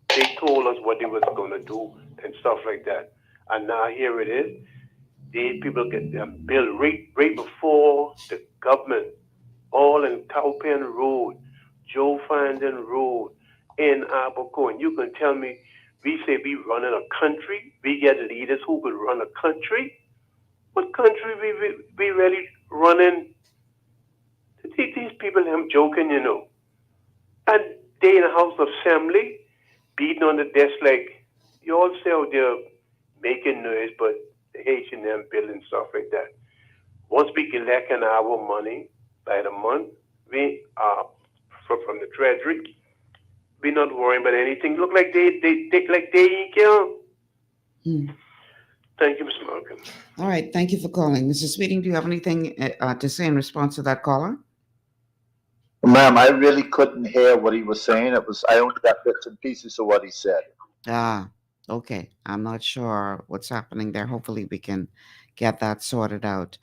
they told us what they was gonna do and stuff like that. And now here it is. These people get them built right before the government, all in Cowpen Road, Joe Fandon Road, in Abaco. And you can tell me, we say we running a country, we get leaders who could run a country. What country we really running? These people, I'm joking, you know. And they in the House of Assembly, beating on the desk like, you all say out there making noise, but the Haitian them building stuff like that. Once we collecting our money by the month, we from the Treasury, we not worrying about anything. Look like they ain't care. Thank you, Mr. Malcolm. All right, thank you for calling. Mrs. Sweeting, do you have anything to say in response to that caller? Ma'am, I really couldn't hear what he was saying. I only got bits and pieces of what he said. Okay. I'm not sure what's happening there. Hopefully we can get that sorted out.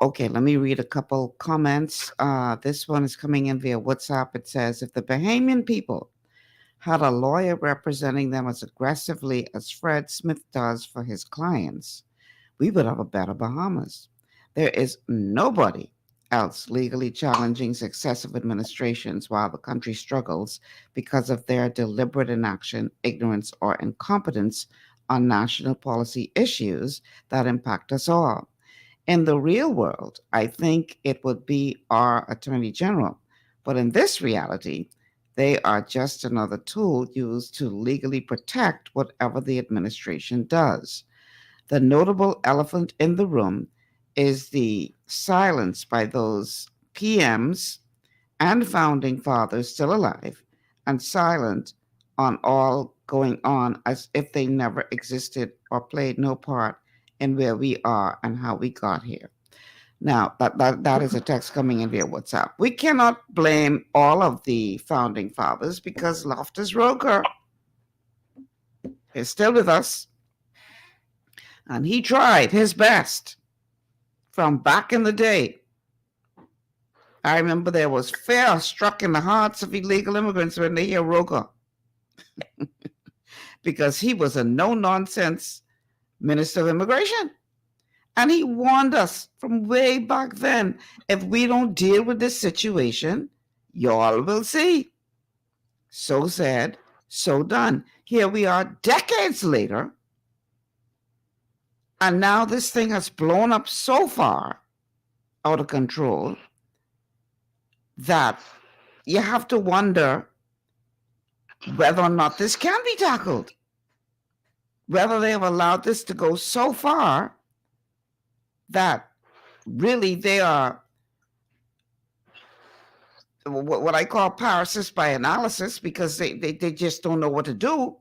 Okay, let me read a couple comments. This one is coming in via WhatsApp. It says, if the Bahamian people had a lawyer representing them as aggressively as Fred Smith does for his clients, we would have a better Bahamas. There is nobody else legally challenging successive administrations while the country struggles because of their deliberate inaction, ignorance, or incompetence on national policy issues that impact us all. In the real world, I think it would be our Attorney General, but in this reality, they are just another tool used to legally protect whatever the administration does. The notable elephant in the room is the silence by those PMs and founding fathers still alive and silent on all going on as if they never existed or played no part in where we are and how we got here. Now, that is a text coming in via WhatsApp. We cannot blame all of the founding fathers because Loftus-Roker is still with us, and he tried his best from back in the day. I remember there was fear struck in the hearts of illegal immigrants when they hear Roker because he was a no-nonsense minister of immigration. And he warned us from way back then, if we don't deal with this situation, y'all will see. So said, so done. Here we are decades later, and now this thing has blown up so far out of control that you have to wonder whether or not this can be tackled, whether they have allowed this to go so far that really they are what I call paralysis by analysis, because they just don't know what to do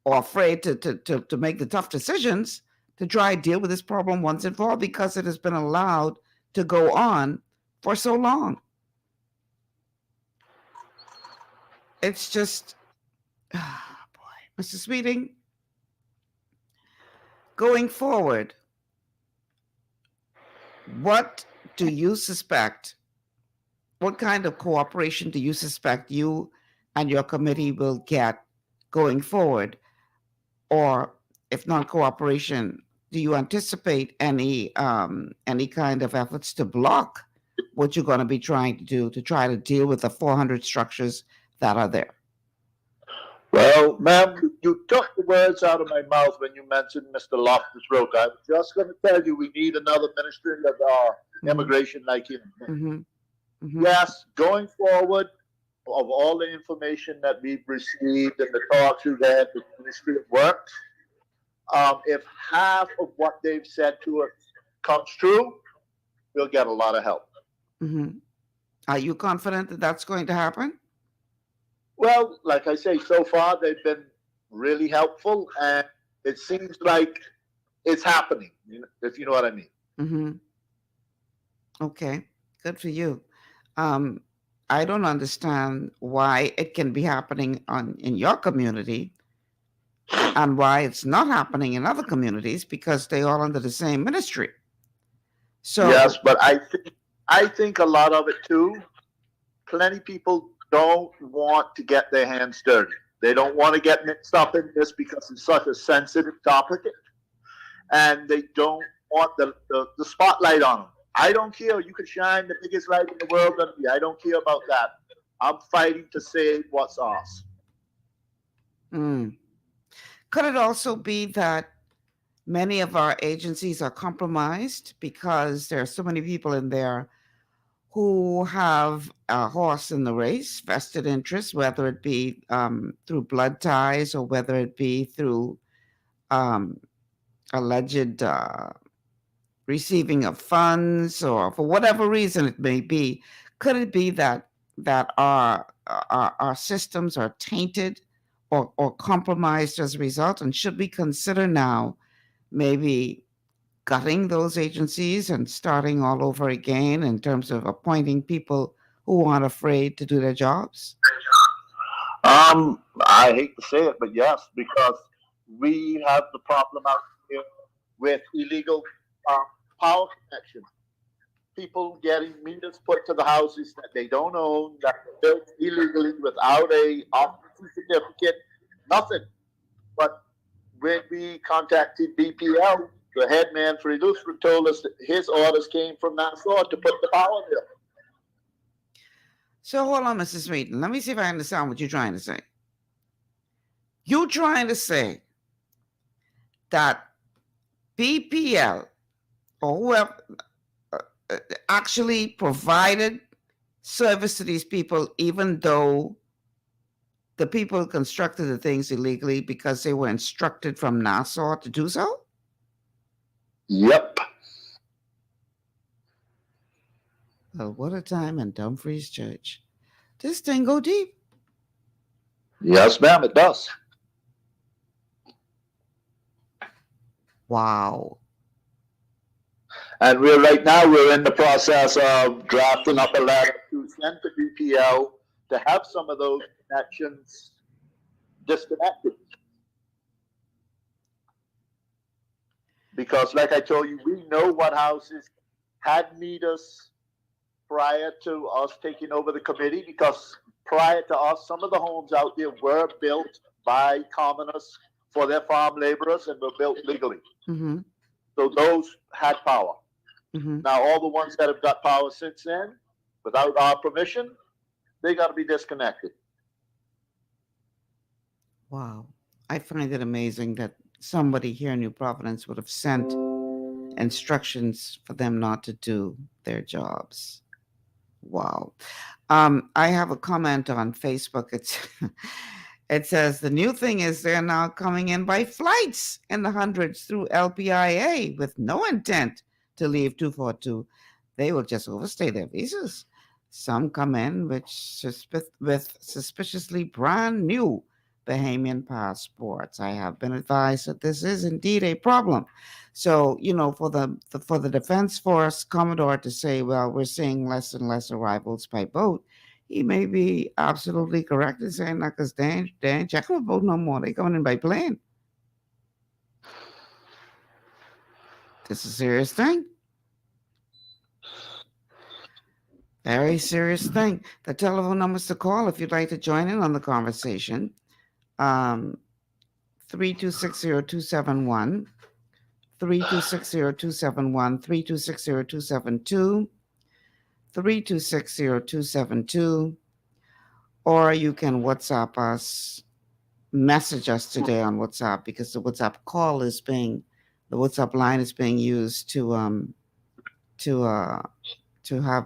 or afraid to make the tough decisions to try to deal with this problem once and for all, because it has been allowed to go on for so long. It's just, boy, Mr. Sweeting, going forward, what do you suspect? What kind of cooperation do you suspect you and your committee will get going forward? Or if not cooperation, do you anticipate any kind of efforts to block what you're going to be trying to do to try to deal with the 400 structures that are there? Well, ma'am, you took the words out of my mouth when you mentioned Mr. Loftus Road. I was just going to tell you we need another minister of immigration like him. Yes, going forward, of all the information that we've received and the talks we've had with the Ministry of Works, if half of what they've said to us comes true, we'll get a lot of help. Are you confident that that's going to happen? Well, like I say, so far they've been really helpful, and it seems like it's happening, if you know what I mean. Okay, good for you. I don't understand why it can be happening in your community and why it's not happening in other communities, because they all under the same ministry. So yes, but I think a lot of it too. Plenty of people don't want to get their hands dirty. They don't want to get mixed up in this because it's such a sensitive topic, and they don't want the spotlight on them. I don't care. You could shine the biggest light in the world on me. I don't care about that. I'm fighting to save what's ours. Could it also be that many of our agencies are compromised because there are so many people in there who have a horse in the race, vested interest, whether it be through blood ties or whether it be through alleged receiving of funds, or for whatever reason it may be? Could it be that our systems are tainted or compromised as a result? And should we consider now maybe gutting those agencies and starting all over again in terms of appointing people who aren't afraid to do their jobs? I hate to say it, but yes, because we have the problem out here with illegal power connections. People getting meters put to the houses that they don't own, that were built illegally without a occupancy certificate, nothing. But when we contacted BPL, the head man for Eleuthera told us that his orders came from Nassau to put the power there. So hold on, Mrs. Smeaton. Let me see if I understand what you're trying to say. You're trying to say that BPL or whoever actually provided service to these people, even though the people constructed the things illegally because they were instructed from Nassau to do so? Yep. Well, what a time in Dumfries Church. This thing go deep. Yes, ma'am, it does. Wow. And we're in the process of drafting up a letter to send to BPL to have some of those connections disconnected. Because like I told you, we know what houses had meters prior to us taking over the committee, because prior to us, some of the homes out there were built by commoners for their farm laborers and were built legally. So those had power. Now, all the ones that have got power since then, without our permission, they got to be disconnected. Wow. I find it amazing that somebody here in New Providence would have sent instructions for them not to do their jobs. Wow. I have a comment on Facebook. It says the new thing is they're now coming in by flights in the hundreds through LPIA with no intent to leave 242. They will just overstay their visas. Some come in with suspiciously brand new Bahamian passports. I have been advised that this is indeed a problem. So, for the Defense Force Commodore to say, well, we're seeing less and less arrivals by boat, he may be absolutely correct in saying that because they ain't checking the boat no more. They coming in by plane. This is a serious thing. Very serious thing. The telephone numbers to call if you'd like to join in on the conversation. 3260271, 3260271, 3260272, 3260272, or you can WhatsApp us, message us today on WhatsApp because the WhatsApp line is being used to have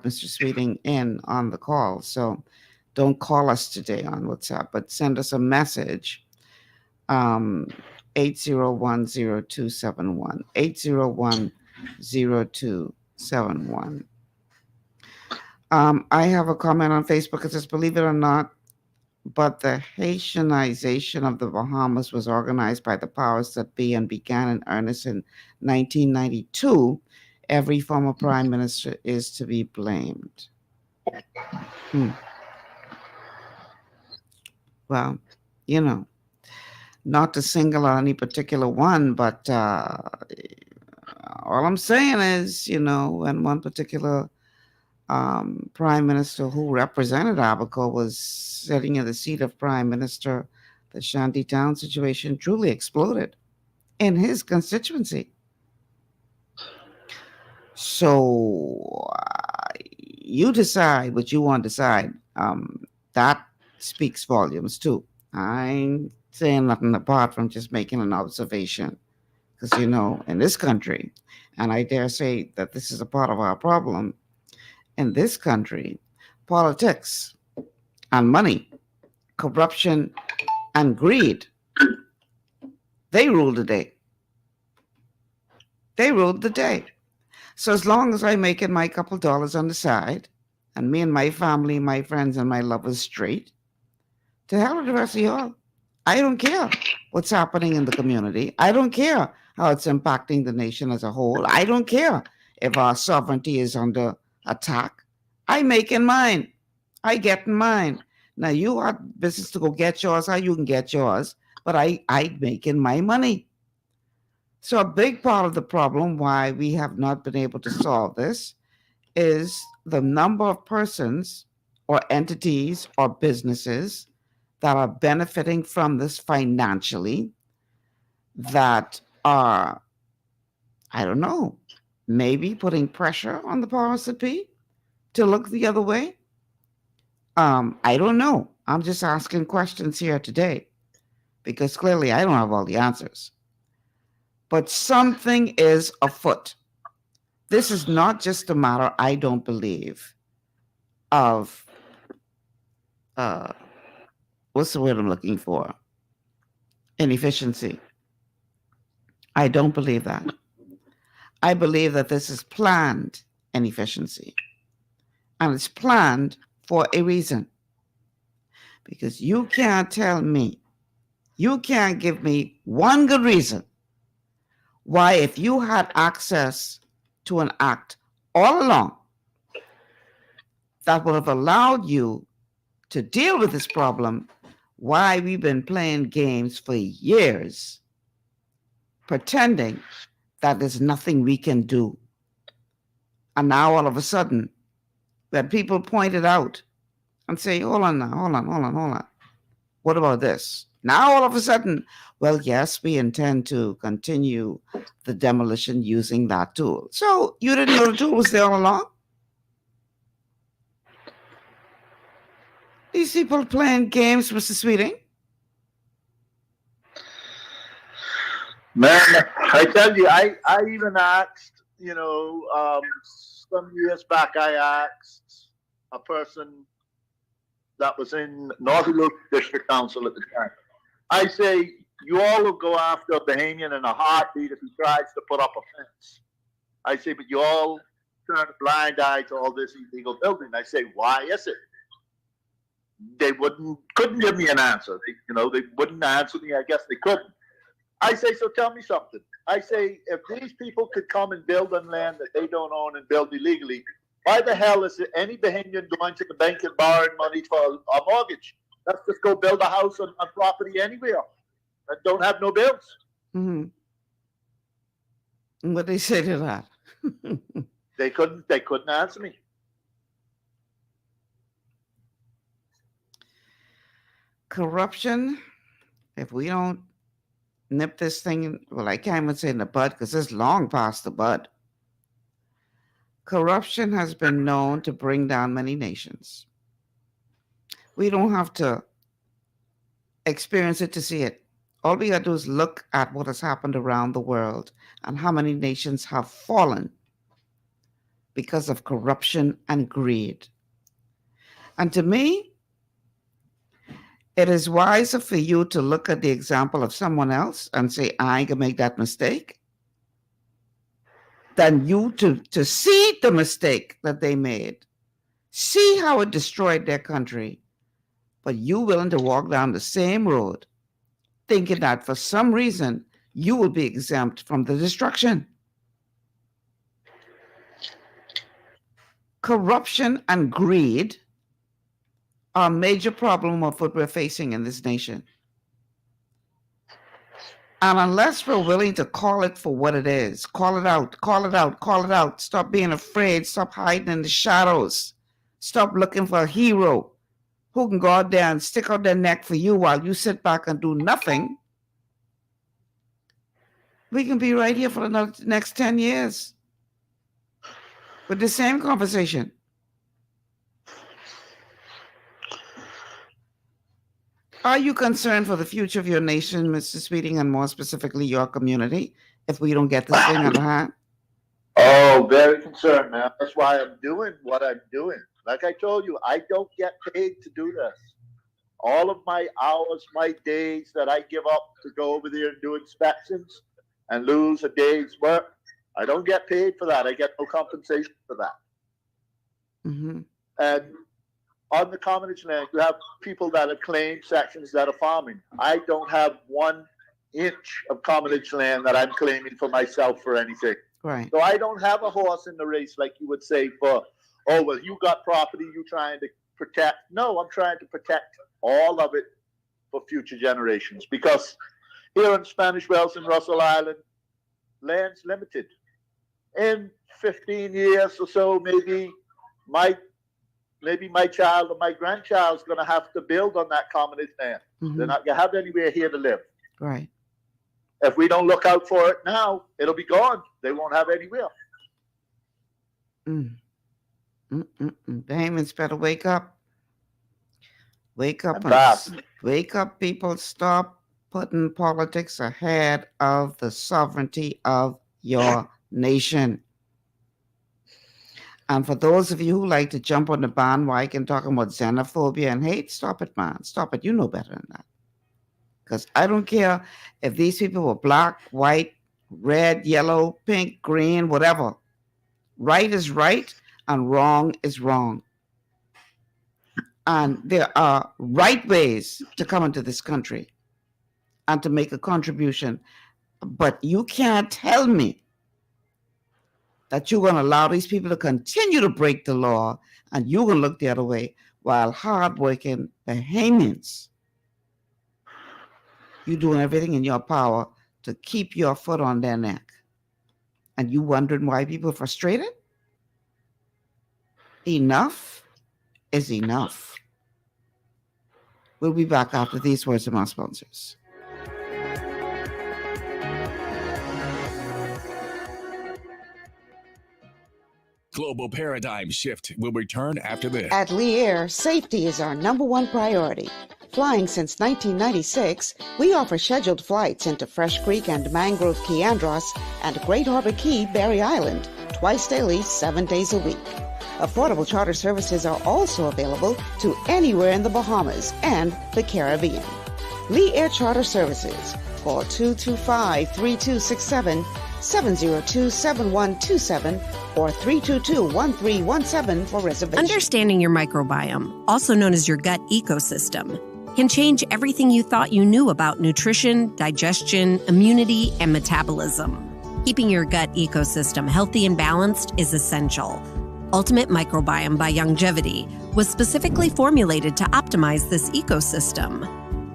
Mr. Sweeting in on the call. So don't call us today on WhatsApp, but send us a message. 8010271, 8010271. I have a comment on Facebook. It says, believe it or not, but the Haitianization of the Bahamas was organized by the powers that be and began in earnest in 1992. Every former prime minister is to be blamed. Well, not to single out any particular one, but all I'm saying is, when one particular prime minister who represented Abaco was sitting in the seat of prime minister, the Shantytown situation truly exploded in his constituency. So you decide what you want to decide. That speaks volumes too. I ain't saying nothing apart from just making an observation. Because, in this country, and I dare say that this is a part of our problem, in this country, politics and money, corruption and greed, they rule the day. They ruled the day. So as long as I make it my couple dollars on the side, and me and my family, my friends, and my lovers straight, to hell with the rest of y'all. I don't care what's happening in the community. I don't care how it's impacting the nation as a whole. I don't care if our sovereignty is under attack. I make in mine. I get in mine. Now you have business to go get yours, how you can get yours, but I make in my money. So a big part of the problem why we have not been able to solve this is the number of persons or entities or businesses that are benefiting from this financially that are, I don't know, maybe putting pressure on the powers that be to look the other way. I don't know. I'm just asking questions here today because clearly I don't have all the answers. But something is afoot. This is not just a matter, I don't believe, of, what's the word I'm looking for? Inefficiency. I don't believe that. I believe that this is planned inefficiency. And it's planned for a reason. Because you can't tell me, you can't give me one good reason why, if you had access to an act all along that would have allowed you to deal with this problem, why we've been playing games for years, pretending that there's nothing we can do. And now all of a sudden, when people point it out and say, hold on. What about this? Now all of a sudden, well, yes, we intend to continue the demolition using that tool. So you didn't know the tool was there all along? These people playing games, Mr. Sweeting? Man, I tell you, I even asked, some years back, I asked a person that was in North Loop District Council at the time. I say, you all will go after a Bahamian in a heartbeat if he tries to put up a fence. I say, but you all turn a blind eye to all this illegal building. I say, why is it? they couldn't give me an answer. They wouldn't answer me. I guess they couldn't. I say, so tell me something. I say, if these people could come and build on land that they don't own and build illegally, why the hell is it any Bahamian going to the bank and borrowing money for a mortgage? Let's just go build a house on property anywhere that don't have no bills. Mm-hmm. What they say to that? They couldn't answer me. Corruption, if we don't nip this thing, well, I can't even say in the bud because it's long past the bud. Corruption has been known to bring down many nations. We don't have to experience it to see it. All we got to do is look at what has happened around the world and how many nations have fallen because of corruption and greed. And to me, it is wiser for you to look at the example of someone else and say, I can make that mistake, than you to see the mistake that they made, see how it destroyed their country, but you willing to walk down the same road, thinking that for some reason you will be exempt from the destruction. Corruption and greed are a major problem of what we're facing in this nation. And unless we're willing to call it for what it is, call it out, call it out, call it out, stop being afraid, stop hiding in the shadows, stop looking for a hero who can go out there and stick out their neck for you while you sit back and do nothing, we can be right here for the next 10 years with the same conversation. Are you concerned for the future of your nation, Mr. Sweeting, and more specifically your community, if we don't get this thing under hand? Oh, very concerned, man. That's why I'm doing what I'm doing. Like I told you, I don't get paid to do this. All of my hours, my days that I give up to go over there and do inspections and lose a day's work, I don't get paid for that. I get no compensation for that. Mm-hmm. And on the commonage land, you have people that have claimed sections that are farming. I don't have 1 inch of commonage land that I'm claiming for myself for anything. Right. So I don't have a horse in the race like you would say for, oh, well, you got property you're trying to protect. No, I'm trying to protect all of it for future generations, because here in Spanish Wells and Russell Island, land's limited. In 15 years or so, maybe my child or my grandchild's going to have to build on that commonage land. Mm-hmm. They're not going to have anywhere here to live. Right. If we don't look out for it now, it'll be gone. They won't have anywhere. Bahamians better wake up. Wake up. Wake up, people. Stop putting politics ahead of the sovereignty of your nation. And for those of you who like to jump on the bandwagon talking about xenophobia and hate, stop it, man. Stop it. You know better than that. Because I don't care if these people were black, white, red, yellow, pink, green, whatever. Right is right and wrong is wrong. And there are right ways to come into this country and to make a contribution. But you can't tell me that you're going to allow these people to continue to break the law and you're going to look the other way while hardworking Bahamians, you're doing everything in your power to keep your foot on their neck. And you wondering why people are frustrated? Enough is enough. We'll be back after these words from our sponsors. Global Paradigm Shift will return after this. At Lee Air, safety is our #1 priority. Flying since 1996, we offer scheduled flights into Fresh Creek and Mangrove Key Andros and Great Harbor Key, Berry Island, twice daily, 7 days a week. Affordable charter services are also available to anywhere in the Bahamas and the Caribbean. Lee Air Charter Services. Call 225-3267 702-7127 or 322-1317 for reservations. Understanding your microbiome, also known as your gut ecosystem, can change everything you thought you knew about nutrition, digestion, immunity, and metabolism. Keeping your gut ecosystem healthy and balanced is essential. Ultimate Microbiome by Longevity was specifically formulated to optimize this ecosystem.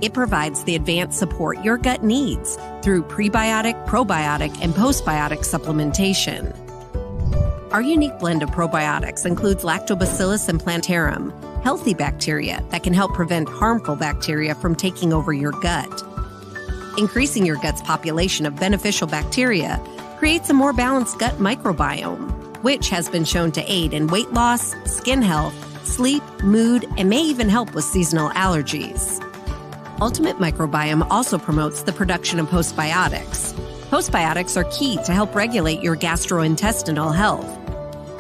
It provides the advanced support your gut needs through prebiotic, probiotic, and postbiotic supplementation. Our unique blend of probiotics includes Lactobacillus and Plantarum, healthy bacteria that can help prevent harmful bacteria from taking over your gut. Increasing your gut's population of beneficial bacteria creates a more balanced gut microbiome, which has been shown to aid in weight loss, skin health, sleep, mood, and may even help with seasonal allergies. Ultimate Microbiome also promotes the production of postbiotics. Postbiotics are key to help regulate your gastrointestinal health.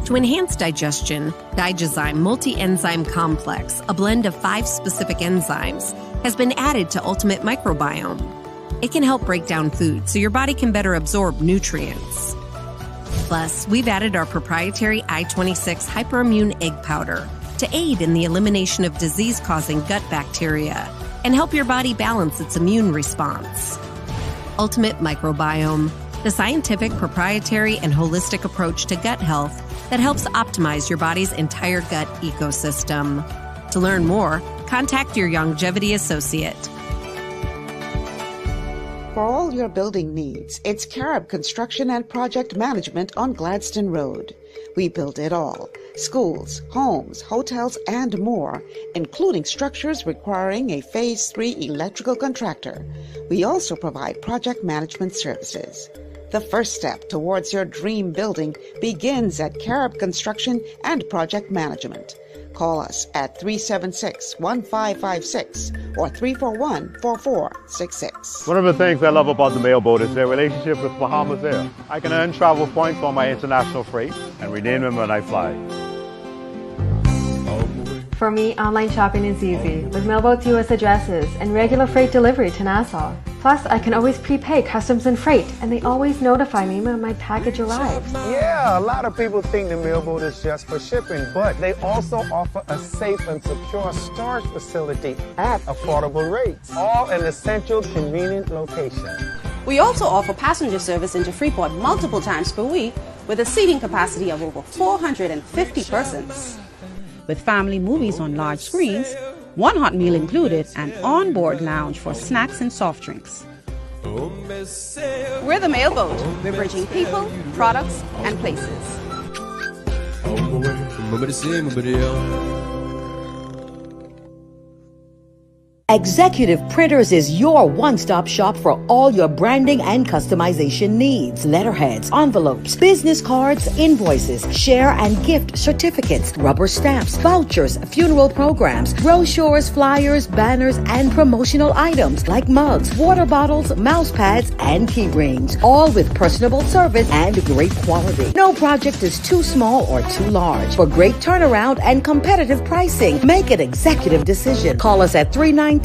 To enhance digestion, Digizyme Multi-Enzyme Complex, a blend of 5 specific enzymes, has been added to Ultimate Microbiome. It can help break down food so your body can better absorb nutrients. Plus, we've added our proprietary I-26 Hyperimmune Egg Powder to aid in the elimination of disease-causing gut bacteria and help your body balance its immune response. Ultimate Microbiome, the scientific, proprietary, and holistic approach to gut health that helps optimize your body's entire gut ecosystem. To learn more, contact your Longevity associate. For all your building needs, it's Carib Construction and Project Management on Gladstone Road. We build it all: schools, homes, hotels, and more, including structures requiring a Phase 3 electrical contractor. We also provide project management services. The first step towards your dream building begins at Carib Construction and Project Management. Call us at 376-1556 or 341-4466. One of the things I love about the mailboat is their relationship with Bahamas Air. I can earn travel points on my international freight and redeem them when I fly. For me, online shopping is easy with Mailboat's U.S. addresses and regular freight delivery to Nassau. Plus, I can always prepay customs and freight, and they always notify me when my package arrives. Yeah, a lot of people think the Mailboat is just for shipping, but they also offer a safe and secure storage facility at affordable rates, all in a central, convenient location. We also offer passenger service into Freeport multiple times per week with a seating capacity of over 450 persons. With family movies on large screens, one hot meal included, and on-board lounge for snacks and soft drinks. We're the Mailboat. We're bridging people, products, and places. Executive Printers is your one-stop shop for all your branding and customization needs. Letterheads, envelopes, business cards, invoices, share and gift certificates, rubber stamps, vouchers, funeral programs, brochures, flyers, banners, and promotional items like mugs, water bottles, mouse pads, and key rings, all with personable service and great quality. No project is too small or too large. For great turnaround and competitive pricing, make an executive decision. Call us at 393-5011.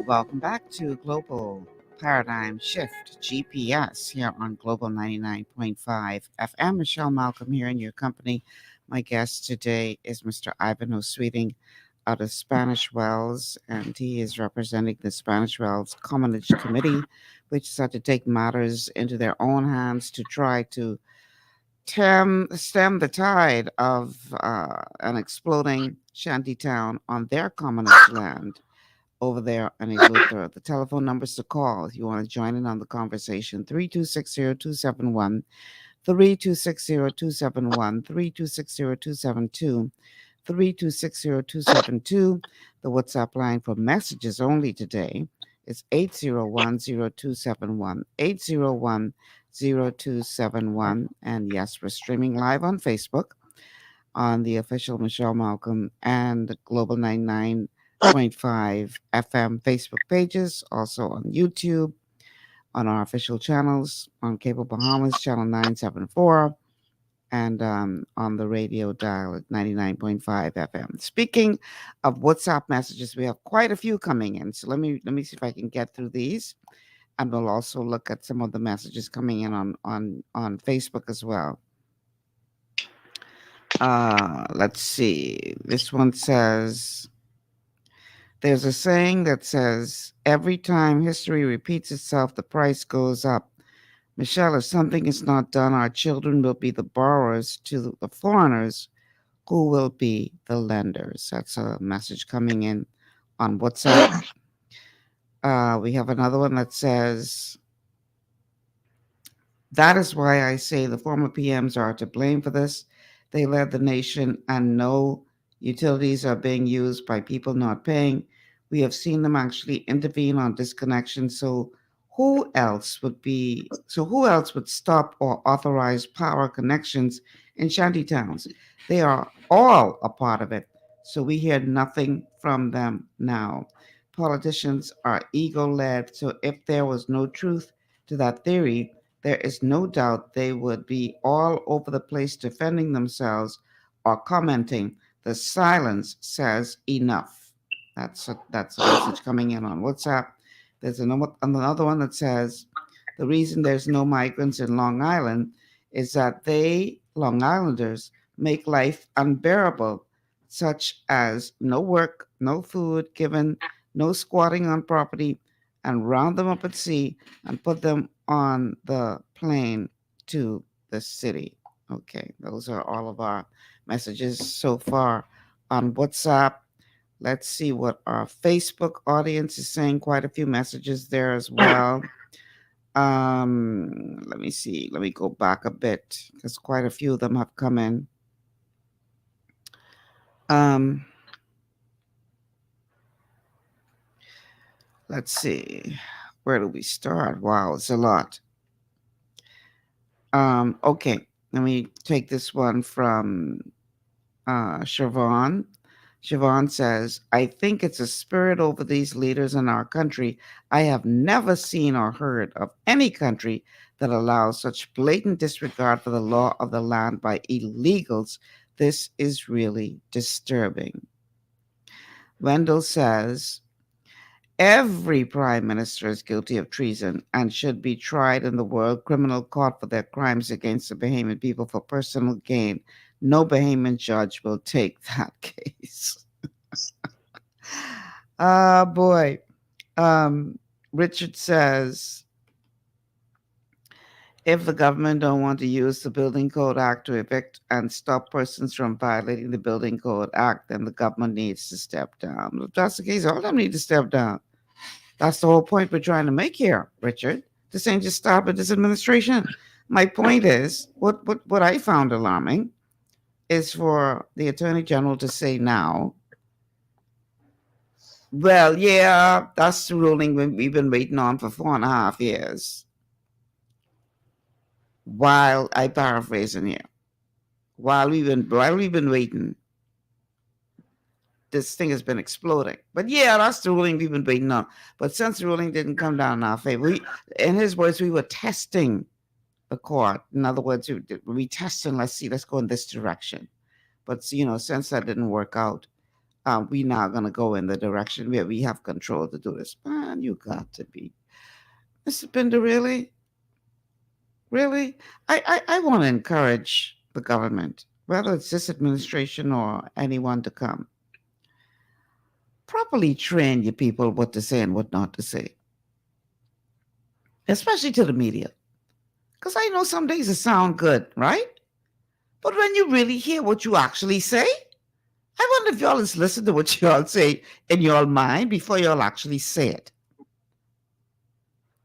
Welcome back to Global Paradigm Shift GPS here on Global 99.5 FM. Michelle Malcolm here in your company. My guest today is Mr. Ivan Sweeting out of Spanish Wells, and he is representing the Spanish Wells Commonage Committee, which is had to take matters into their own hands to try to stem the tide of an exploding Shantytown on their commonage land over there in Eleuthera. The telephone numbers to call if you want to join in on the conversation: 3260271, 3260271, 3260272, 3260272. The WhatsApp line for messages only today is 8010271, 8010271. And yes, we're streaming live on Facebook on the official Michelle Malcolm and Global 99.5 FM Facebook pages, also on YouTube, on our official channels, on Cable Bahamas, channel 974, and on the radio dial at 99.5 FM. Speaking of WhatsApp messages, we have quite a few coming in. So let me see if I can get through these, and we'll also look at some of the messages coming in on Facebook as well. Let's see. This one says, there's a saying that says, every time history repeats itself, the price goes up. Michelle, if something is not done, our children will be the borrowers to the foreigners who will be the lenders. That's a message coming in on WhatsApp. We have another one that says, that is why I say the former PMs are to blame for this. They led the nation, and no utilities are being used by people not paying. We have seen them actually intervene on disconnection. So who else would stop or authorize power connections in shantytowns? They are all a part of it. So we hear nothing from them now. Politicians are ego-led. So if there was no truth to that theory, there is no doubt they would be all over the place defending themselves or commenting. The silence says enough. That's a message coming in on WhatsApp. There's another one that says, the reason there's no migrants in Long Island is that they, Long Islanders, make life unbearable, such as no work, no food given, no squatting on property, and round them up at sea and put them on the plane to the city. Okay, those are all of our messages so far on WhatsApp. Let's see what our Facebook audience is saying. Quite a few messages there as well. Let me see. Let me go back a bit because quite a few of them have come in. Let's see. Where do we start? Wow, it's a lot. Okay, let me take this one from Siobhan. Siobhan says, I think it's a spirit over these leaders in our country. I have never seen or heard of any country that allows such blatant disregard for the law of the land by illegals. This is really disturbing. Wendell says, every prime minister is guilty of treason and should be tried in the World Criminal Court for their crimes against the Bahamian people for personal gain. No Bahamian judge will take that case. Boy. Richard says, if the government don't want to use the Building Code Act to evict and stop persons from violating the Building Code Act, then the government needs to step down. If that's the case, all of them need to step down. That's the whole point we're trying to make here, Richard. This ain't just stop at this administration. My point is, what I found alarming is for the Attorney General to say now, well, yeah, that's the ruling we've been waiting on for 4.5 years. While I paraphrasing here, while we've been waiting, this thing has been exploding. But yeah, that's the ruling we've been waiting on. But since the ruling didn't come down in our favor, in his words, we were testing the court. In other words, we testing, let's go in this direction. But since that didn't work out, we're now going to go in the direction where we have control to do this. Man, you got to be. Mr. Pinder, really? Really? I want to encourage the government, whether it's this administration or anyone to come, properly train your people what to say and what not to say, especially to the media. Because I know some days it sound good, right? But when you really hear what you actually say, I wonder if y'all just listen to what y'all say in your mind before y'all actually say it.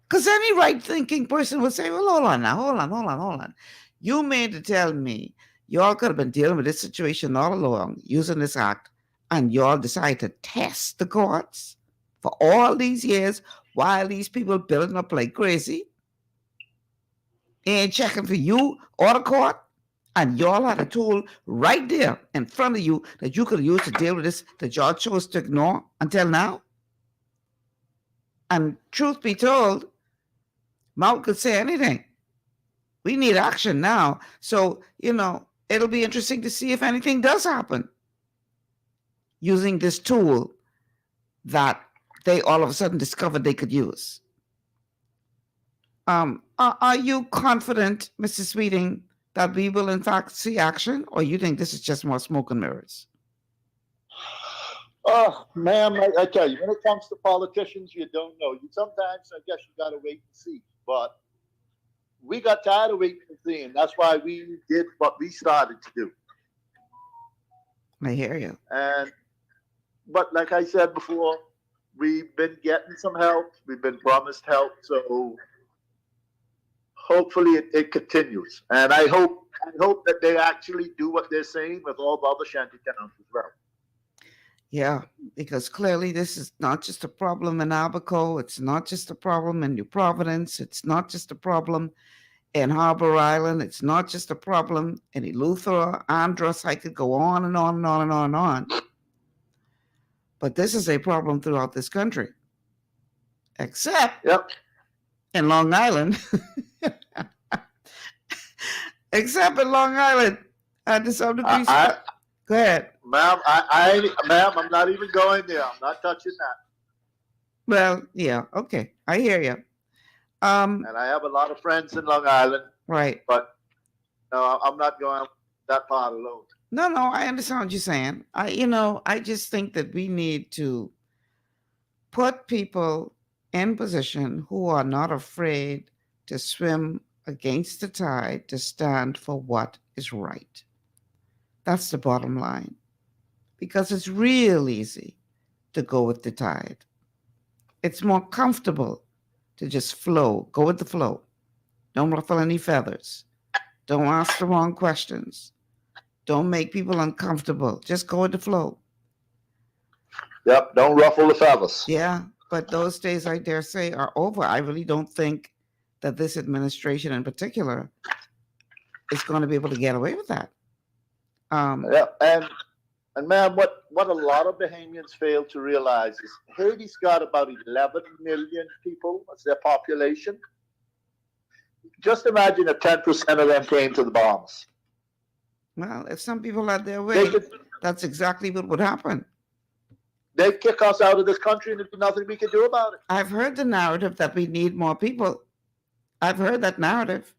Because any right-thinking person would say, well, hold on. You mean to tell me y'all could have been dealing with this situation all along, using this act, and y'all decide to test the courts for all these years while these people building up like crazy? Ain't checking for you or the court? And y'all had a tool right there in front of you that you could use to deal with this that y'all chose to ignore until now? And truth be told, mouth could say anything. We need action now. So, it'll be interesting to see if anything does happen using this tool that they all of a sudden discovered they could use. Are you confident, Mr. Sweeting, that we will in fact see action, or you think this is just more smoke and mirrors? Oh, ma'am, I tell you, when it comes to politicians, you don't know. Sometimes, I guess, you got to wait and see. But we got tired of waiting and seeing. That's why we did what we started to do. I hear you. But like I said before, we've been getting some help. We've been promised help. So hopefully it continues. And I hope that they actually do what they're saying with all the other shantytowns as well. Yeah, because clearly this is not just a problem in Abaco. It's not just a problem in New Providence. It's not just a problem in Harbor Island. It's not just a problem in Eleuthera, Andros. I could go on and on and on and on and on. But this is a problem throughout this country. Except in Long Island. Except in Long Island. To some degree. Go ahead. Ma'am, ma'am, I'm not even going there. I'm not touching that. Well, yeah, okay. I hear you. And I have a lot of friends in Long Island. Right. But no, I'm not going that part alone. No, I understand what you're saying. I just think that we need to put people in position who are not afraid to swim against the tide, to stand for what is right. That's the bottom line. Because it's real easy to go with the tide. It's more comfortable to just flow, go with the flow. Don't ruffle any feathers. Don't ask the wrong questions. Don't make people uncomfortable. Just go with the flow. Yep, don't ruffle the feathers. Yeah, but those days, I dare say, are over. I really don't think that this administration in particular is going to be able to get away with that. Yeah, and ma'am, what a lot of Bahamians fail to realize is Haiti's got about 11 million people as their population. Just imagine if 10% of them came to the Bahamas. Well, if some people had their way, that's exactly what would happen. They'd kick us out of this country and there'd be nothing we could do about it. I've heard the narrative that we need more people. I've heard that narrative.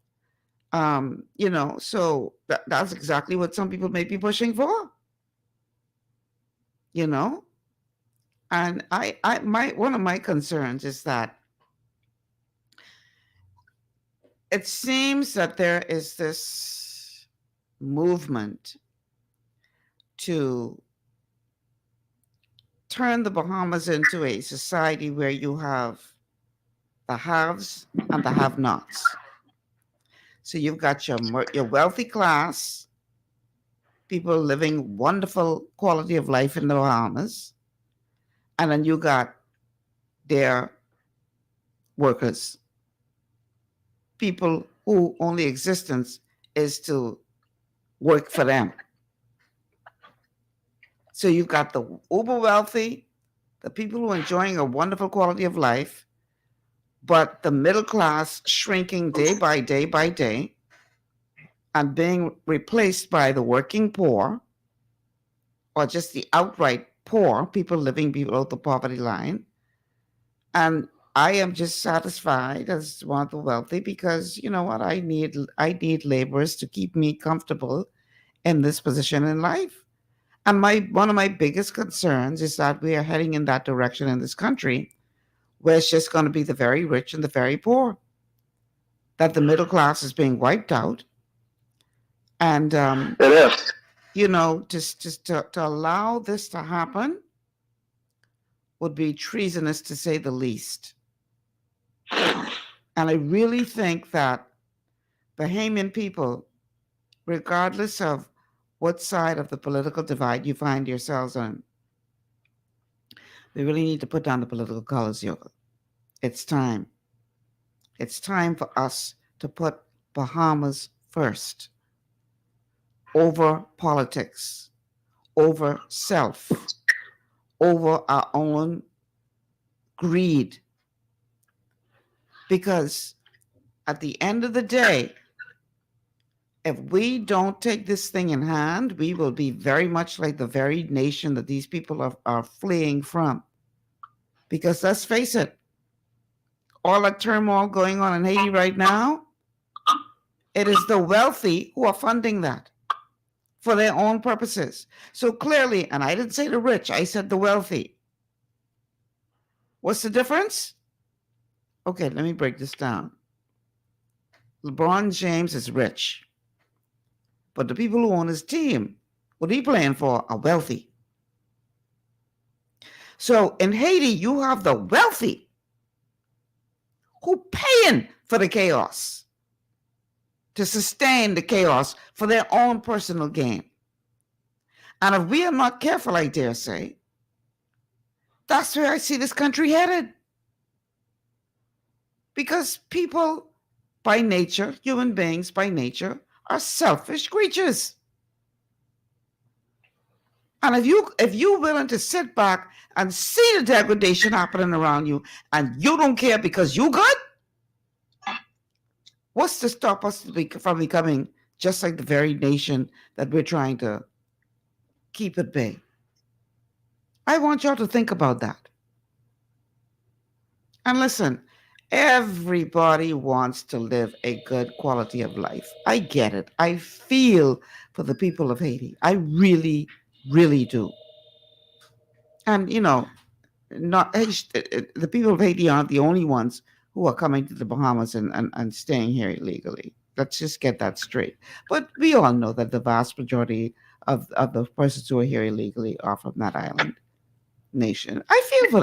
So that's exactly what some people may be pushing for. And one of my concerns is that it seems that there is this movement to turn the Bahamas into a society where you have the haves and the have-nots. So you've got your wealthy class, people living wonderful quality of life in the Bahamas, and then you got their workers, people who only existence is to work for them. So you've got the uber wealthy, the people who are enjoying a wonderful quality of life, but the middle class shrinking day by day by day and being replaced by the working poor, or just the outright poor, people living below the poverty line. And I am just satisfied as one of the wealthy because, you know what, I need laborers to keep me comfortable in this position in life. And one of my biggest concerns is that we are heading in that direction in this country, where it's just going to be the very rich and the very poor, that the middle class is being wiped out. And it is. Just to allow this to happen would be treasonous, to say the least. And I really think that Bahamian people, regardless of what side of the political divide you find yourselves on, we really need to put down the political colors, Yoga. It's time. It's time for us to put Bahamas first, over politics, over self, over our own greed. Because at the end of the day, if we don't take this thing in hand, we will be very much like the very nation that these people are fleeing from. Because let's face it, all that turmoil going on in Haiti right now, it is the wealthy who are funding that for their own purposes. So clearly, and I didn't say the rich, I said the wealthy. What's the difference? Okay, let me break this down. LeBron James is rich, but the people who own his team, what he playing for, are wealthy. So in Haiti, you have the wealthy who paying for the chaos, to sustain the chaos for their own personal gain. And if we are not careful, I dare say, that's where I see this country headed. Because people by nature, human beings by nature, are selfish creatures. And if you're willing to sit back and see the degradation happening around you, and you don't care because you good, what's to stop us from becoming just like the very nation that we're trying to keep at bay? I want y'all to think about that. And listen, everybody wants to live a good quality of life. I get it. I feel for the people of Haiti. I really, really do. And, the people of Haiti aren't the only ones who are coming to the Bahamas and staying here illegally. Let's just get that straight. But we all know that the vast majority of the persons who are here illegally are from that island nation. I feel for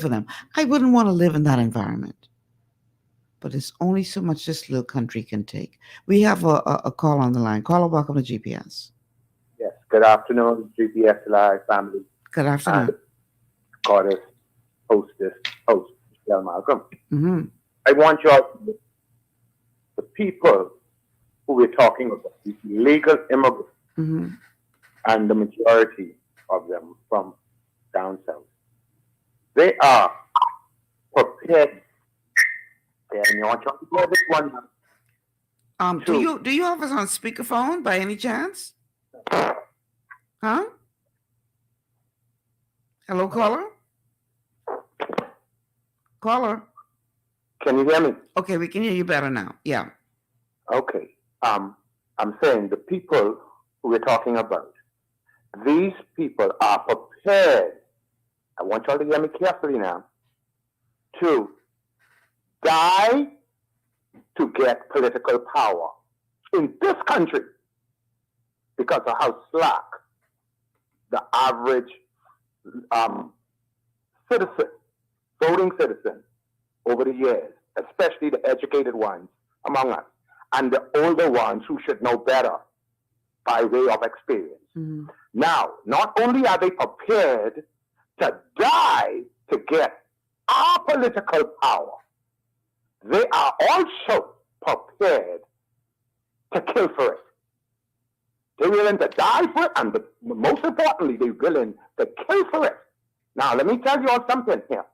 them. I wouldn't want to live in that environment. But there's only so much this little country can take. We have a call on the line. Caller, welcome to GPS. Yes, good afternoon, GPS Live family. Good afternoon. Goddess, host, Michelle Malcolm. Mm-hmm. I want y'all to know the people who we're talking about, these illegal immigrants, mm-hmm. and the majority of them from down south. They are prepared. And you want to know this one. Do you have us on speakerphone by any chance? Huh? Hello, caller? Caller? Can you hear me? Okay, we can hear you better now. Yeah. Okay. I'm saying the people who we're talking about, these people are prepared, I want y'all to hear me carefully now, to die to get political power in this country because of how slack the average voting citizen over the years, especially the educated ones among us, and the older ones who should know better by way of experience. Mm-hmm. Now, not only are they prepared to die to get our political power, they are also prepared to kill for it. They're willing to die for it, and most importantly, they're willing to kill for it. Now, let me tell you all something here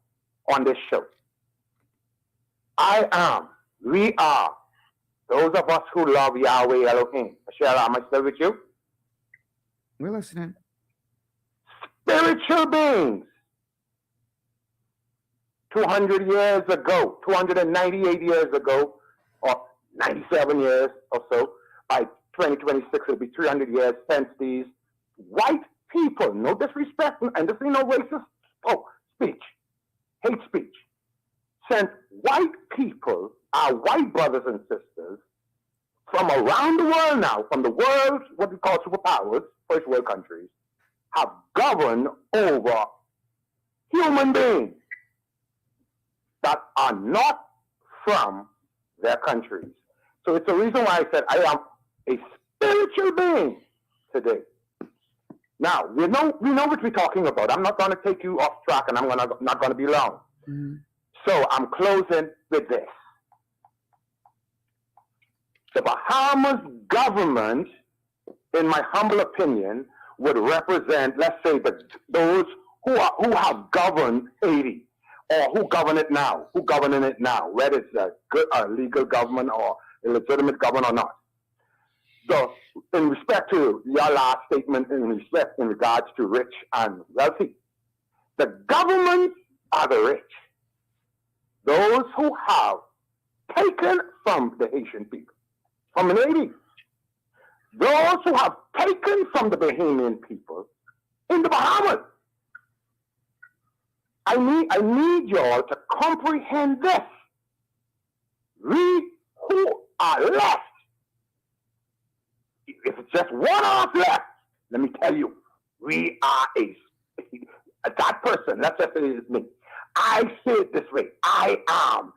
on this show. We are, those of us who love Yahweh Elohim. Michelle, am I still with you? We're listening. Spiritual beings. 200 years ago, 298 years ago, or 97 years or so, by 2026, it'll be 300 years since these white people, no disrespect, and this ain't no racist speech, hate speech, since white people, our white brothers and sisters, from around the world now, from the world, what we call superpowers, first world countries, have governed over human beings that are not from their countries. So it's the reason why I said I am a spiritual being today. Now, we know what we're talking about. I'm not going to take you off track, and I'm not going to be long. Mm-hmm. So I'm closing with this. The Bahamas government, in my humble opinion, would represent, let's say, those who have governed Haiti, or who govern it now, whether it's a legal government or a legitimate government or not. So, in respect to your last statement, in regards to rich and wealthy, the governments are the rich. Those who have taken from the Haitian people, from the Navy. Those who have taken from the Bahamian people in the Bahamas. I need y'all to comprehend this. We who are left, if it's just one of us left, let me tell you, we are that person, let's just say it's me. I say it this way, I am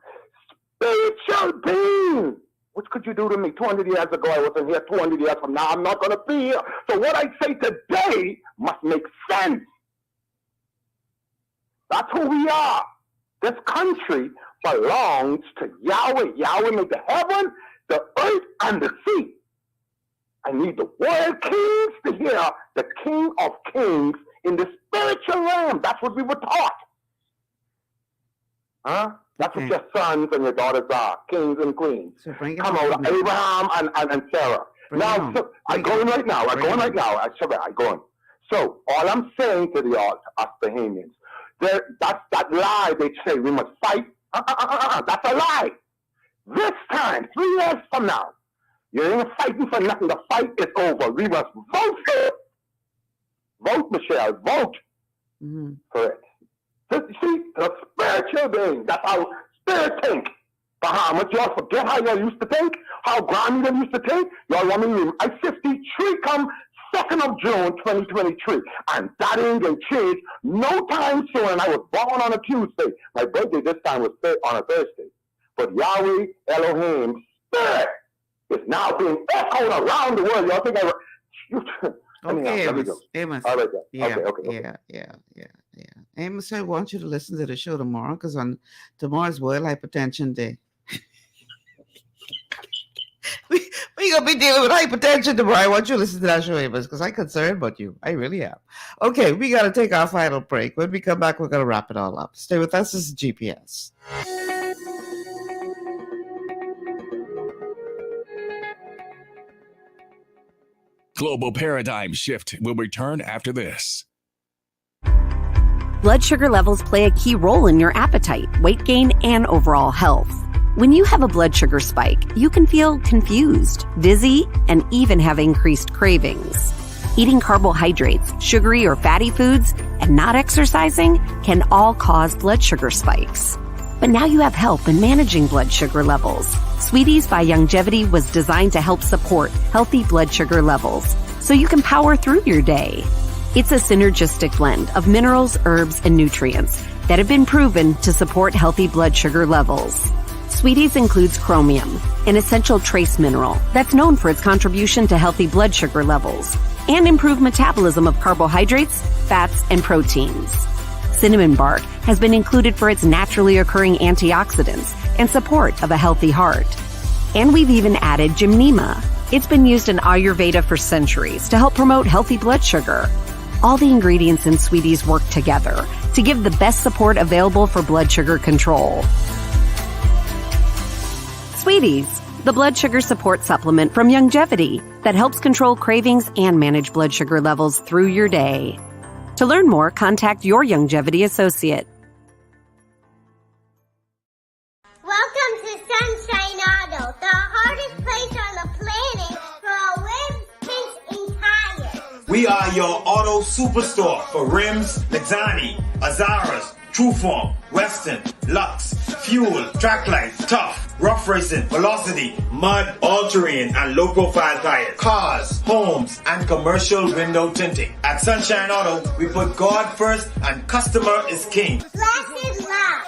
spiritual being. What could you do to me? 200 years ago, I wasn't here. 200 years from now, I'm not going to be here. So what I say today must make sense. That's who we are. This country belongs to Yahweh. Yahweh made the heaven, the earth, and the sea. I need the world kings to hear the King of Kings in the spiritual realm. That's what we were taught. Huh? That's what your sons and your daughters are, kings and queens. So bring it Come on. on, Abraham and Sarah. Now, so, I'm going right now. I'm going right now. I'm going. So, all I'm saying to us Bahamians, that's that lie they say we must fight. That's a lie. This time, 3 years from now, you ain't fighting for nothing. The fight is over. We must vote for it. Vote, Michelle. Vote for it. See, the spiritual being. That's how spirit think. Bahamas, y'all forget how y'all used to think? How Grammy them used to think? Y'all want me to I'm 53 come 2nd of June 2023. And that ain't gonna change no time soon. And I was born on a Tuesday. My birthday this time was on a Thursday. But Yahweh Elohim spirit is now being echoed around the world. Y'all think Okay, let me go. Amos. All right, Yeah, okay. yeah. Amos, I want you to listen to the show tomorrow because on tomorrow's World Hypertension Day. We're going to be dealing with hypertension tomorrow. I want you to listen to that show, Amos, because I'm concerned about you. I really am. Okay, we got to take our final break. When we come back, we're going to wrap it all up. Stay with us. This is GPS. Global Paradigm Shift will return after this. Blood sugar levels play a key role in your appetite, weight gain, and overall health. When you have a blood sugar spike, you can feel confused, dizzy, and even have increased cravings. Eating carbohydrates, sugary or fatty foods, and not exercising can all cause blood sugar spikes. But now you have help in managing blood sugar levels. Sweeties by Youngevity was designed to help support healthy blood sugar levels so you can power through your day. It's a synergistic blend of minerals, herbs, and nutrients that have been proven to support healthy blood sugar levels. Sweeties includes chromium, an essential trace mineral that's known for its contribution to healthy blood sugar levels and improved metabolism of carbohydrates, fats, and proteins. Cinnamon bark has been included for its naturally occurring antioxidants and support of a healthy heart. And we've even added gymnema. It's been used in Ayurveda for centuries to help promote healthy blood sugar. All the ingredients in Sweeties work together to give the best support available for blood sugar control. Sweeties, the blood sugar support supplement from Youngevity that helps control cravings and manage blood sugar levels through your day. To learn more, contact your Youngevity associate. Welcome to Sunshine Auto, the hardest place on the planet for rims, paints, and tires. We are your auto superstore for rims, Lexani, Azaras, Trueform, Western, Lux, Fuel, Tracklight, Tough, Rough Racing, Velocity, Mud, All-Terrain, and low-profile tires. Cars, homes, and commercial window tinting. At Sunshine Auto, we put God first and customer is king. Blasted loud.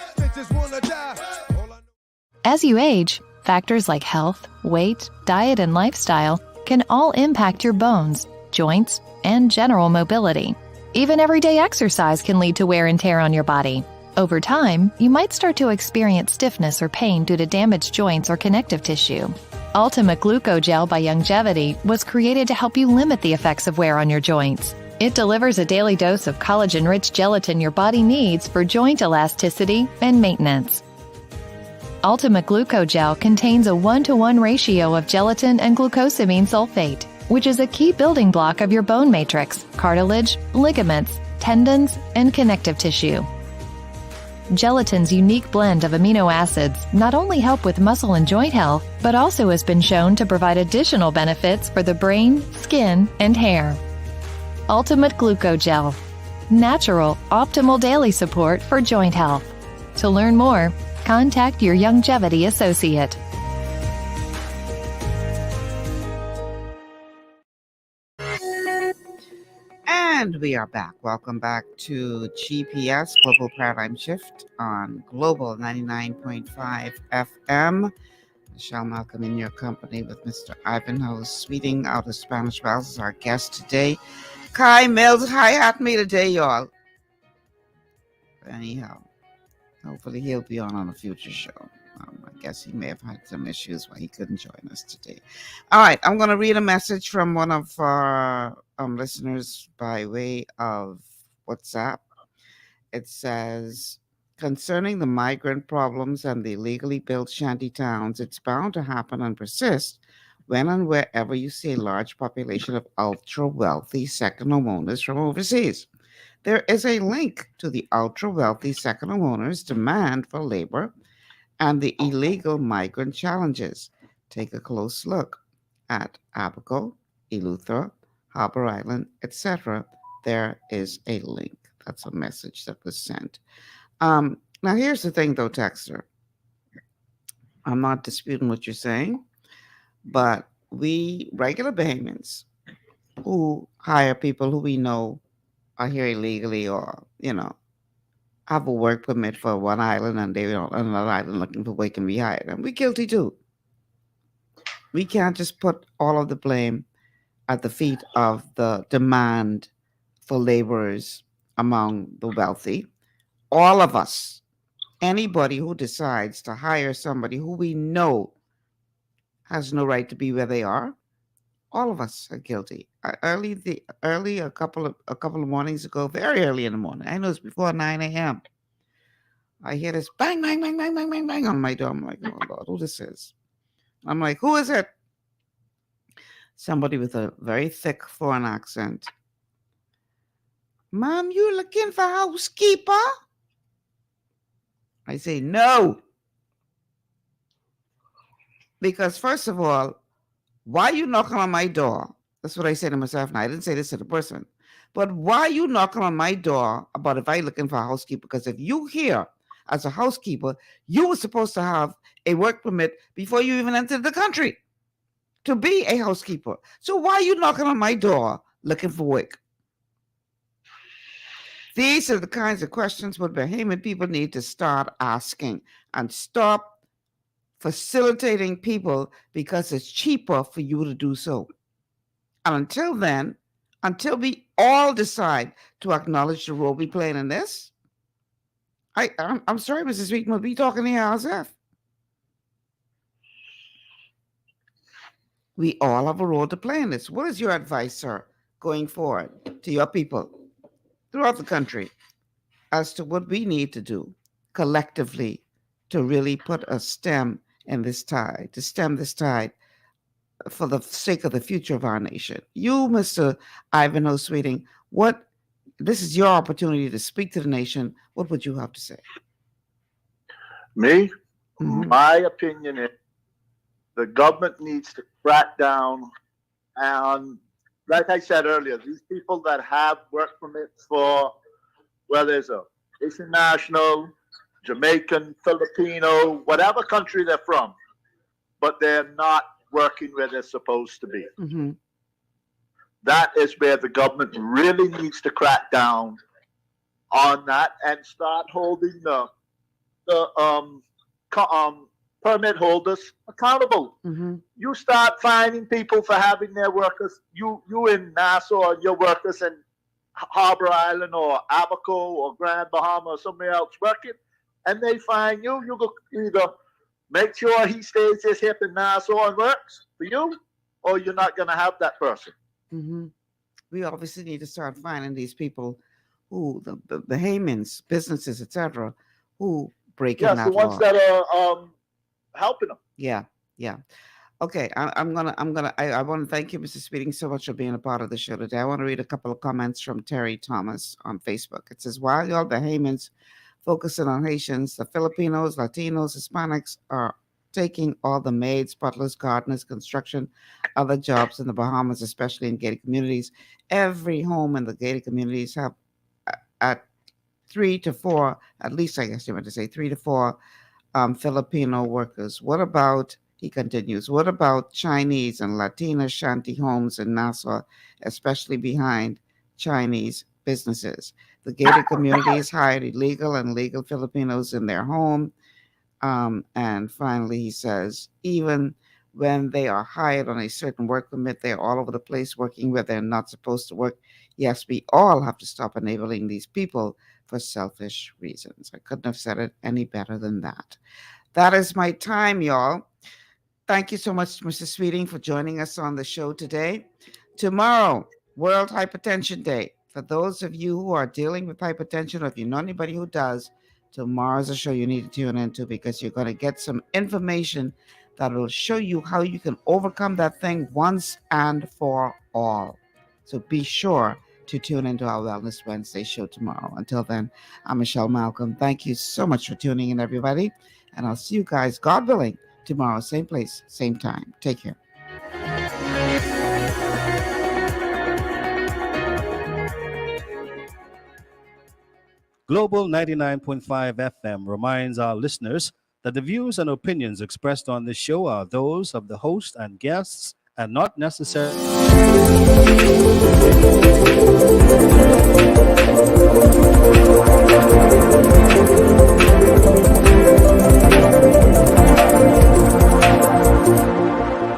As you age, factors like health, weight, diet, and lifestyle can all impact your bones, joints, and general mobility. Even everyday exercise can lead to wear and tear on your body. Over time, you might start to experience stiffness or pain due to damaged joints or connective tissue. Ultimate Glucogel by Youngevity was created to help you limit the effects of wear on your joints. It delivers a daily dose of collagen-rich gelatin your body needs for joint elasticity and maintenance. Ultimate Glucogel contains a 1-to-1 ratio of gelatin and glucosamine sulfate, which is a key building block of your bone matrix, cartilage, ligaments, tendons, and connective tissue. Gelatin's unique blend of amino acids not only help with muscle and joint health, but also has been shown to provide additional benefits for the brain, skin, and hair. Ultimate Glucogel. Natural, optimal daily support for joint health. To learn more, contact your Youngevity associate. And we are back. Welcome back to GPS Global Paradigm Shift on Global 99.5 FM. Michelle Malcolm in your company with Mr. Ivanhoe Sweeting out of Spanish Wells is our guest today. Kai Mills, hi at me today, y'all. Anyhow, hopefully he'll be on a future show. I guess he may have had some issues why he couldn't join us today. All right, I'm going to read a message from one of our listeners by way of WhatsApp. It says, concerning the migrant problems and the illegally built shanty towns, it's bound to happen and persist when and wherever you see a large population of ultra-wealthy second homeowners from overseas. There is a link to the ultra-wealthy second homeowners' demand for labor and the illegal migrant challenges. Take a close look at Abaco, Eleuthera, Harbor Island, etc. There is a link. That's a message that was sent. Now, here's the thing, though, Texter. I'm not disputing what you're saying, but we regular Bahamians who hire people who we know are here illegally or, have a work permit for one island and they're on another island looking for where can be hired. And we're guilty too. We can't just put all of the blame at the feet of the demand for laborers among the wealthy. All of us, anybody who decides to hire somebody who we know has no right to be where they are, all of us are guilty. Early a couple of mornings ago, very early in the morning, I know it's before 9 a.m. I hear this bang, bang, bang, bang, bang, bang, bang on my door. I'm like, oh Lord, who this is? I'm like, who is it? Somebody with a very thick foreign accent. Mom, you looking for housekeeper? I say, no. Because first of all, why are you knocking on my door? That's what I say to myself now. I didn't say this to the person. But why are you knocking on my door about if I'm looking for a housekeeper? Because if you here as a housekeeper, you were supposed to have a work permit before you even entered the country to be a housekeeper. So why are you knocking on my door looking for work? These are the kinds of questions what Bahamian people need to start asking and stop facilitating people because it's cheaper for you to do so. And until then, until we all decide to acknowledge the role we play in this, I'm sorry, Mrs. Sweetman, we talking here ourselves. We all have a role to play in this. What is your advice, sir, going forward to your people throughout the country as to what we need to do collectively to really put a stem in this tide, to stem this tide for the sake of the future of our nation? You, Mr. Ivanhoe Sweeting, this is your opportunity to speak to the nation. What would you have to say? Me? Mm-hmm. My opinion is the government needs to crack down on, like I said earlier, these people that have work permits for, whether it's a Asian national, Jamaican, Filipino, whatever country they're from, but they're not working where they're supposed to be. Mm-hmm. That is where the government really needs to crack down on that and start holding the permit holders accountable. Mm-hmm. You start finding people for having their workers. You in Nassau and your workers in Harbor Island or Abaco or Grand Bahama or somewhere else working, and they find you. You go either make sure he stays his hip in Nassau and works for you, or you're not going to have that person. Mm-hmm. We obviously need to start finding these people who, the Bahamians, businesses, etc., who break in that the ones law. that are helping them. Yeah. Okay, I want to thank you, Mr. Speeding, so much for being a part of the show today. I want to read a couple of comments from Terry Thomas on Facebook. It says, while y'all Bahamians focusing on Haitians, the Filipinos, Latinos, Hispanics are taking all the maids, butlers, gardeners, construction, other jobs in the Bahamas, especially in gated communities. Every home in the gated communities have at 3 to 4, at least I guess you meant to say 3 to 4 Filipino workers. What about, he continues, what about Chinese and Latina shanty homes in Nassau, especially behind Chinese businesses? The gated communities hired illegal and legal Filipinos in their home. And finally, he says, even when they are hired on a certain work permit, they're all over the place working where they're not supposed to work. Yes, we all have to stop enabling these people for selfish reasons. I couldn't have said it any better than that. That is my time, y'all. Thank you so much, Mr. Sweeting, for joining us on the show today. Tomorrow, World Hypertension Day. For those of you who are dealing with hypertension, or if you know anybody who does, tomorrow's a show you need to tune into, because you're going to get some information that will show you how you can overcome that thing once and for all. So be sure to tune into our Wellness Wednesday show tomorrow. Until then, I'm Michelle Malcolm. Thank you so much for tuning in, everybody. And I'll see you guys, God willing, tomorrow, same place, same time. Take care. Global 99.5 FM reminds our listeners that the views and opinions expressed on this show are those of the host and guests and not necessarily